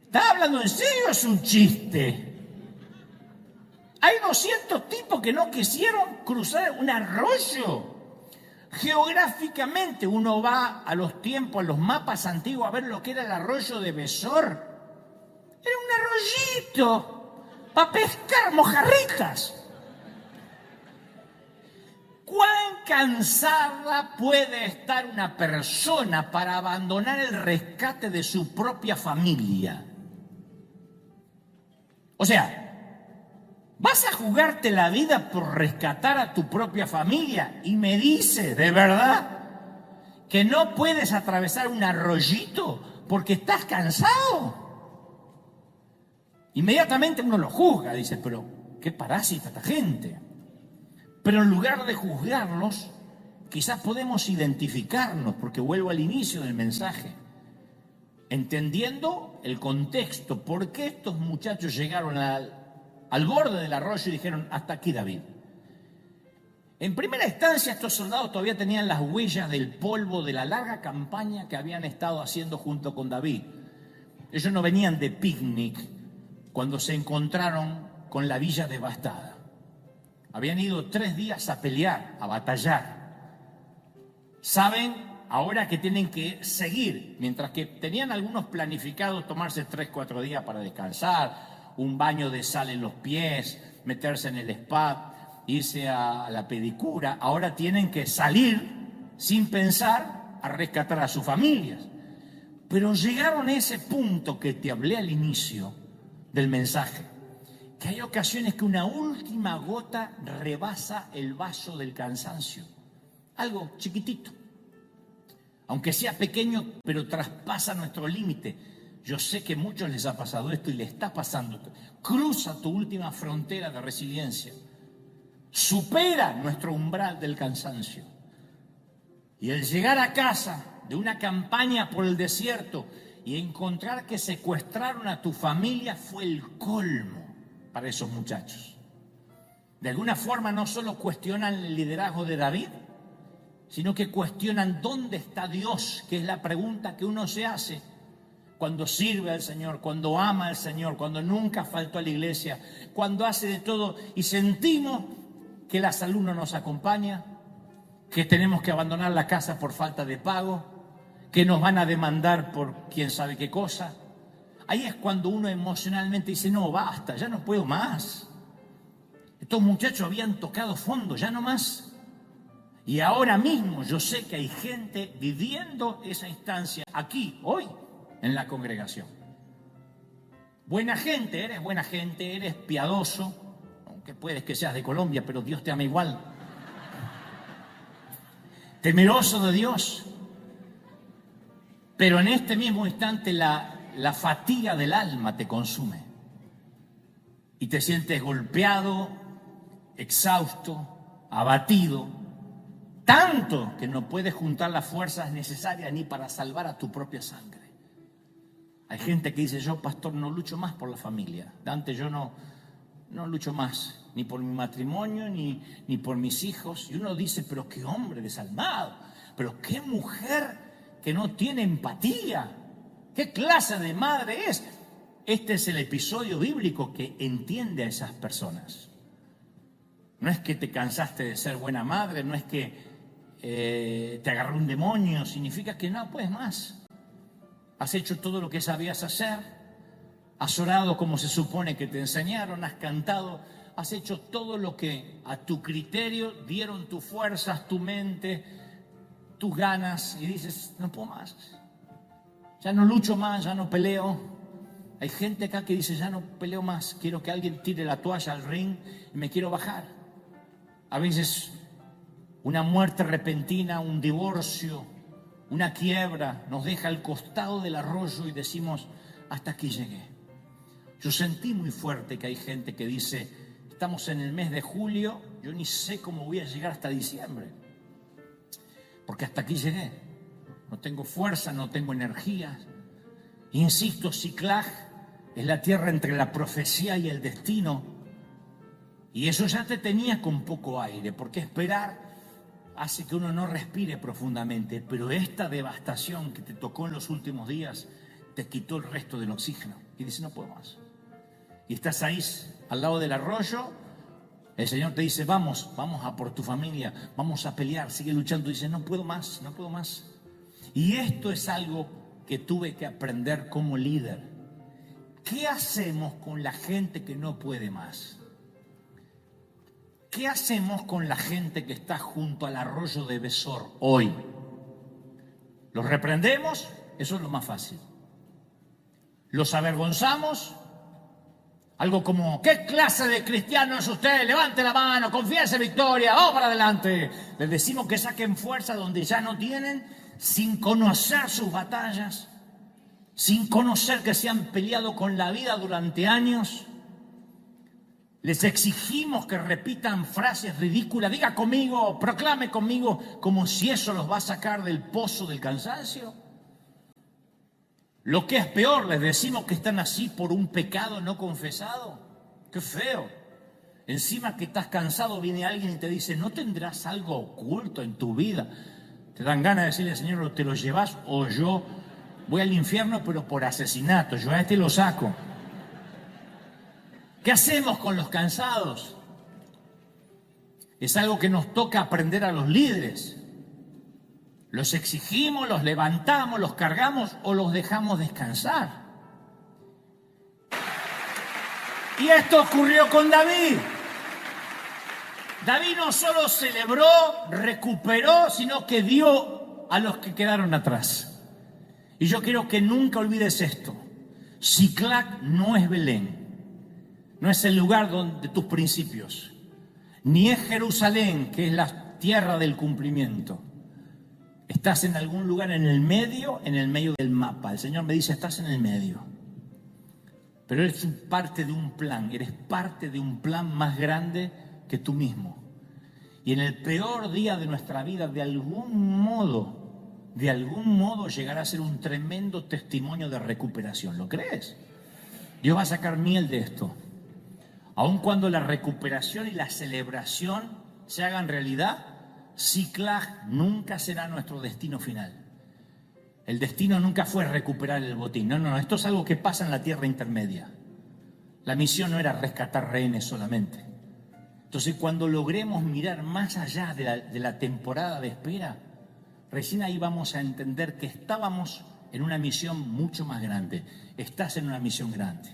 ¿Estás hablando en serio o es un chiste? Hay 200 tipos que no quisieron cruzar un arroyo. Geográficamente uno va a los tiempos, a los mapas antiguos a ver lo que era el arroyo de Besor. Era un arroyito para pescar mojarritas. ¿Cuán cansada puede estar una persona para abandonar el rescate de su propia familia? O sea, ¿vas a jugarte la vida por rescatar a tu propia familia? Y me dice, ¿de verdad que no puedes atravesar un arroyito porque estás cansado? Inmediatamente uno lo juzga, dice: pero qué parásita esta gente. Pero en lugar de juzgarlos, quizás podemos identificarnos, porque vuelvo al inicio del mensaje, entendiendo el contexto, por qué estos muchachos llegaron al borde del arroyo y dijeron: hasta aquí, David. En primera instancia, estos soldados todavía tenían las huellas del polvo de la larga campaña que habían estado haciendo junto con David. Ellos no venían de picnic cuando se encontraron con la villa devastada. Habían ido 3 días a pelear, a batallar. Saben ahora que tienen que seguir, mientras que tenían algunos planificados tomarse 3-4 días para descansar, un baño de sal en los pies, meterse en el spa, irse a la pedicura. Ahora tienen que salir sin pensar a rescatar a sus familias. Pero llegaron a ese punto que te hablé al inicio del mensaje, que hay ocasiones que una última gota rebasa el vaso del cansancio. Algo chiquitito. aunque sea pequeño, pero traspasa nuestro límite. Yo sé que a muchos les ha pasado esto y le está pasando. Cruza tu última frontera de resiliencia. Supera nuestro umbral del cansancio. Y el llegar a casa de una campaña por el desierto y encontrar que secuestraron a tu familia fue el colmo para esos muchachos. De alguna forma no solo cuestionan el liderazgo de David, sino que cuestionan dónde está Dios, que es la pregunta que uno se hace cuando sirve al Señor, cuando ama al Señor, cuando nunca faltó a la iglesia, cuando hace de todo y sentimos que la salud no nos acompaña, que tenemos que abandonar la casa por falta de pago, que nos van a demandar por quién sabe qué cosa. Ahí es cuando uno emocionalmente dice, no, basta, ya no puedo más. Estos muchachos habían tocado fondo, ya no más. Y ahora mismo yo sé que hay gente viviendo esa instancia aquí, hoy, en la congregación. Buena gente, eres piadoso, aunque puedes que seas de Colombia, pero Dios te ama igual. Temeroso de Dios. Pero en este mismo instante la fatiga del alma te consume. Y te sientes golpeado, exhausto, abatido, tanto que no puedes juntar las fuerzas necesarias ni para salvar a tu propia sangre. Hay gente que dice, yo, pastor, no lucho más por la familia. Dante, yo no lucho más, ni por mi matrimonio, ni por mis hijos. Y uno dice, pero qué hombre desalmado, pero qué mujer que no tiene empatía, qué clase de madre es. Este es el episodio bíblico que entiende a esas personas. No es que te cansaste de ser buena madre, no es que te agarró un demonio, significa que no puedes más. Has hecho todo lo que sabías hacer, has orado como se supone que te enseñaron, has cantado, has hecho todo lo que a tu criterio dieron tus fuerzas, tu mente, tus ganas, y dices, no puedo más, ya no lucho más, ya no peleo. Hay gente acá que dice, ya no peleo más, quiero que alguien tire la toalla al ring y me quiero bajar. A veces una muerte repentina, un divorcio, una quiebra nos deja al costado del arroyo y decimos, hasta aquí llegué. Yo sentí muy fuerte que hay gente que dice, estamos en el mes de julio, yo ni sé cómo voy a llegar hasta diciembre, porque hasta aquí llegué. No tengo fuerza, no tengo energía. Insisto, Ciclag es la tierra entre la profecía y el destino. Y eso ya te tenía con poco aire, porque esperar hace que uno no respire profundamente, pero esta devastación que te tocó en los últimos días te quitó el resto del oxígeno. Y dices, no puedo más. Y estás ahí al lado del arroyo, el Señor te dice, vamos a por tu familia, vamos a pelear, sigue luchando. Y dices, no puedo más, no puedo más. Y esto es algo que tuve que aprender como líder. ¿Qué hacemos con la gente que no puede más? ¿Qué hacemos con la gente que está junto al arroyo de Besor hoy? ¿Los reprendemos? Eso es lo más fácil. ¿Los avergonzamos? Algo como, ¿qué clase de cristiano es usted? Levante la mano, confiese en victoria, vamos para adelante. Les decimos que saquen fuerza donde ya no tienen, sin conocer sus batallas, sin conocer que se han peleado con la vida durante años. Les exigimos que repitan frases ridículas, diga conmigo, proclame conmigo, como si eso los va a sacar del pozo del cansancio. Lo que es peor, les decimos que están así por un pecado no confesado. ¡Qué feo! Encima que estás cansado, viene alguien y te dice, ¿no tendrás algo oculto en tu vida? Te dan ganas de decirle, Señor, o te lo llevas o yo voy al infierno, pero por asesinato, yo a este lo saco. ¿Qué hacemos con los cansados? Es algo que nos toca aprender a los líderes. ¿Los exigimos, los levantamos, los cargamos o los dejamos descansar? Y esto ocurrió con David. David no solo celebró, recuperó, sino que dio a los que quedaron atrás. Y yo quiero que nunca olvides esto. Ciclag no es Belén. No es el lugar de tus principios, ni es Jerusalén, que es la tierra del cumplimiento. Estás en algún lugar en el medio del mapa. El Señor me dice, estás en el medio. Pero eres parte de un plan, eres parte de un plan más grande que tú mismo. Y en el peor día de nuestra vida, de algún modo llegará a ser un tremendo testimonio de recuperación. ¿Lo crees? Dios va a sacar miel de esto. Aun cuando la recuperación y la celebración se hagan realidad, Ziklag nunca será nuestro destino final. El destino nunca fue recuperar el botín. No, esto es algo que pasa en la tierra intermedia. La misión no era rescatar rehenes solamente. Entonces, cuando logremos mirar más allá de la temporada de espera, recién ahí vamos a entender que estábamos en una misión mucho más grande. Estás en una misión grande.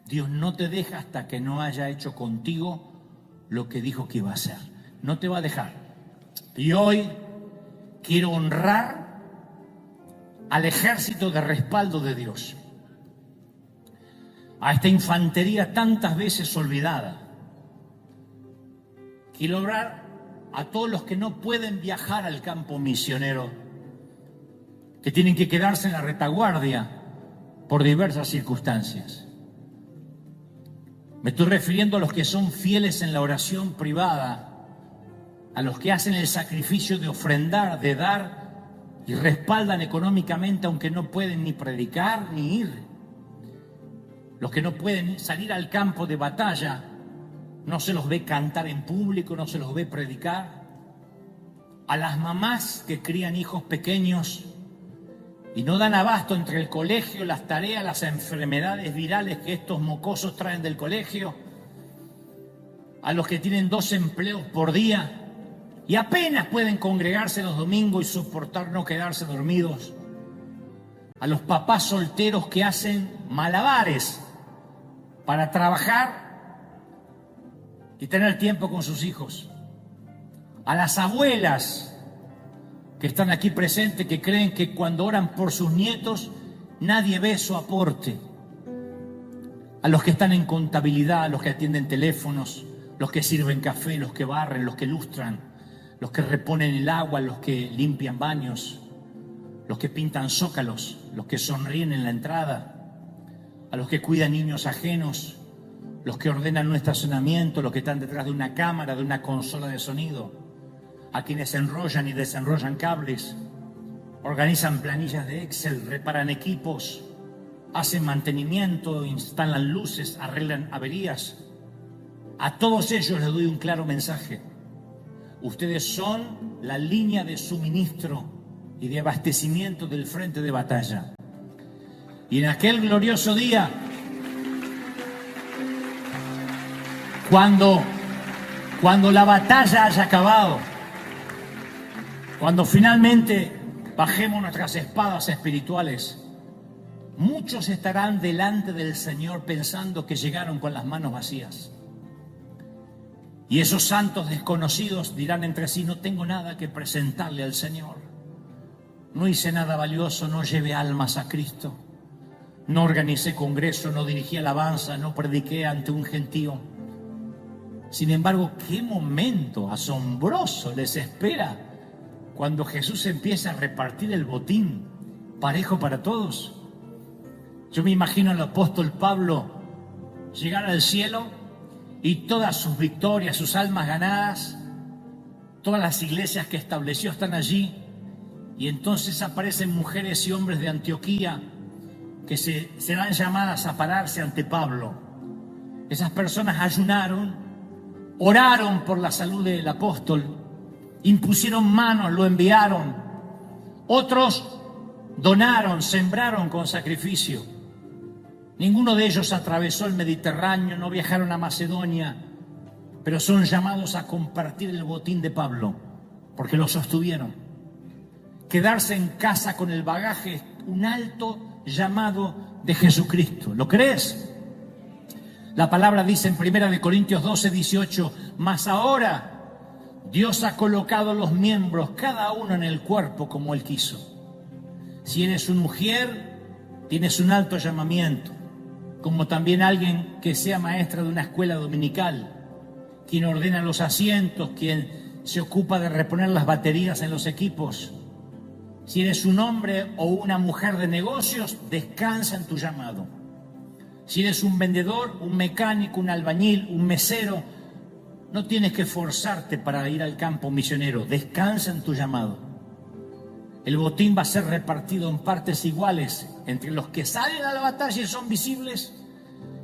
Dios no te deja hasta que no haya hecho contigo lo que dijo que iba a hacer. No te va a dejar. Y hoy quiero honrar al ejército de respaldo de Dios, a esta infantería tantas veces olvidada. Quiero honrar a todos los que no pueden viajar al campo misionero, que tienen que quedarse en la retaguardia por diversas circunstancias. Me estoy refiriendo a los que son fieles en la oración privada, a los que hacen el sacrificio de ofrendar, de dar y respaldan económicamente aunque no pueden ni predicar ni ir. Los que no pueden salir al campo de batalla, no se los ve cantar en público, no se los ve predicar. A las mamás que crían hijos pequeños y no dan abasto entre el colegio, las tareas, las enfermedades virales que estos mocosos traen del colegio. A los que tienen 2 empleos por día y apenas pueden congregarse los domingos y soportar no quedarse dormidos. A los papás solteros que hacen malabares para trabajar y tener tiempo con sus hijos. A las abuelas que están aquí presentes, que creen que cuando oran por sus nietos nadie ve su aporte. A los que están en contabilidad, a los que atienden teléfonos, los que sirven café, los que barren, los que lustran, los que reponen el agua, los que limpian baños, los que pintan zócalos, los que sonríen en la entrada, a los que cuidan niños ajenos, los que ordenan nuestro estacionamiento, los que están detrás de una cámara, de una consola de sonido, a quienes enrollan y desenrollan cables, organizan planillas de Excel, reparan equipos, hacen mantenimiento, instalan luces, arreglan averías. A todos ellos les doy un claro mensaje. Ustedes son la línea de suministro y de abastecimiento del frente de batalla. Y en aquel glorioso día, cuando la batalla haya acabado, cuando finalmente bajemos nuestras espadas espirituales, muchos estarán delante del Señor pensando que llegaron con las manos vacías. Y esos santos desconocidos dirán entre sí: no tengo nada que presentarle al Señor. No hice nada valioso, no llevé almas a Cristo. No organicé congreso, no dirigí alabanza, no prediqué ante un gentío. Sin embargo, qué momento asombroso les espera cuando Jesús empieza a repartir el botín parejo para todos. Yo me imagino al apóstol Pablo llegar al cielo y todas sus victorias, sus almas ganadas, todas las iglesias que estableció están allí. Y entonces aparecen mujeres y hombres de Antioquía que serán llamadas a pararse ante Pablo. Esas personas ayunaron, oraron por la salud del apóstol, impusieron manos, lo enviaron. Otros donaron, sembraron con sacrificio. Ninguno de ellos atravesó el Mediterráneo, no viajaron a Macedonia, pero son llamados a compartir el botín de Pablo, porque lo sostuvieron. Quedarse en casa con el bagaje es un alto llamado de Jesucristo. ¿Lo crees? La palabra dice en 1 Corintios 12, 18, mas ahora Dios ha colocado los miembros, cada uno en el cuerpo como Él quiso. Si eres una mujer, tienes un alto llamamiento, como también alguien que sea maestra de una escuela dominical, quien ordena los asientos, quien se ocupa de reponer las baterías en los equipos, Si eres un hombre o una mujer de negocios, descansa en tu llamado. Si eres un vendedor, un mecánico, un albañil, un mesero, no tienes que forzarte para ir al campo misionero. Descansa en tu llamado. El botín va a ser repartido en partes iguales entre los que salen a la batalla y son visibles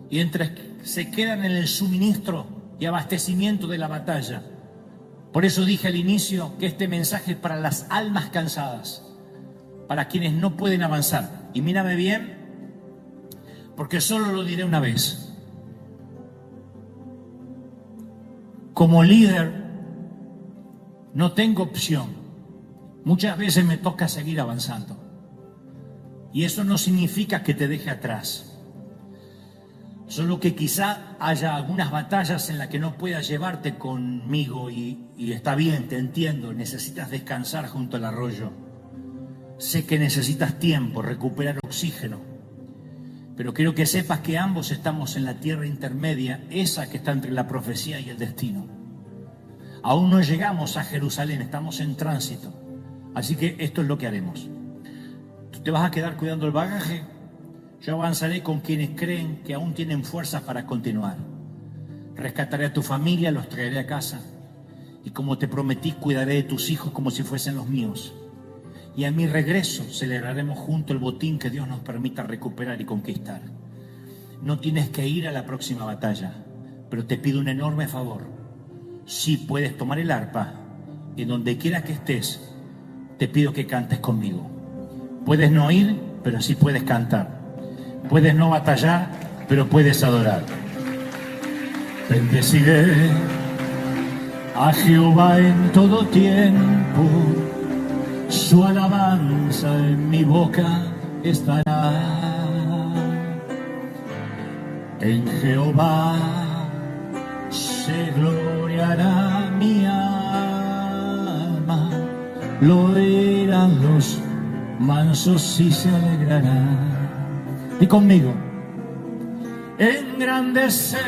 y entre los que se quedan en el suministro y abastecimiento de la batalla. Por eso dije al inicio que este mensaje es para las almas cansadas, para quienes no pueden avanzar. Y mírame bien, porque solo lo diré una vez. Como líder, no tengo opción. Muchas veces me toca seguir avanzando. Y eso no significa que te deje atrás. Solo que quizá haya algunas batallas en las que no puedas llevarte conmigo y está bien, te entiendo, necesitas descansar junto al arroyo. Sé que necesitas tiempo, recuperar oxígeno, pero quiero que sepas que ambos estamos en la tierra intermedia, esa que está entre la profecía y el destino. Aún no llegamos a Jerusalén, estamos en tránsito, así que esto es lo que haremos. Tú te vas a quedar cuidando el bagaje, yo avanzaré con quienes creen que aún tienen fuerzas para continuar. Rescataré a tu familia, los traeré a casa, y como te prometí, cuidaré de tus hijos como si fuesen los míos. Y a mi regreso celebraremos junto el botín que Dios nos permita recuperar y conquistar. No tienes que ir a la próxima batalla, pero te pido un enorme favor. Si puedes tomar el arpa y donde quiera que estés, te pido que cantes conmigo. Puedes no ir, pero sí puedes cantar. Puedes no batallar, pero puedes adorar. Bendeciré a Jehová en todo tiempo. Su alabanza en mi boca estará. En Jehová se gloriará mi alma, lo oirán los mansos y se alegrarán. Y conmigo, engrandecer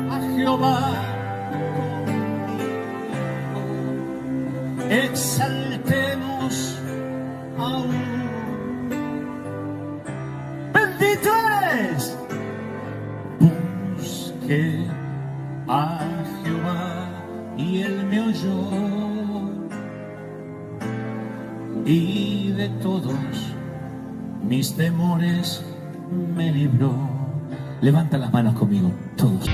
a Jehová, exaltemos aún. Bendito eres. Busqué a Jehová y él me oyó, y de todos mis temores me libró. Levanta las manos conmigo, todos.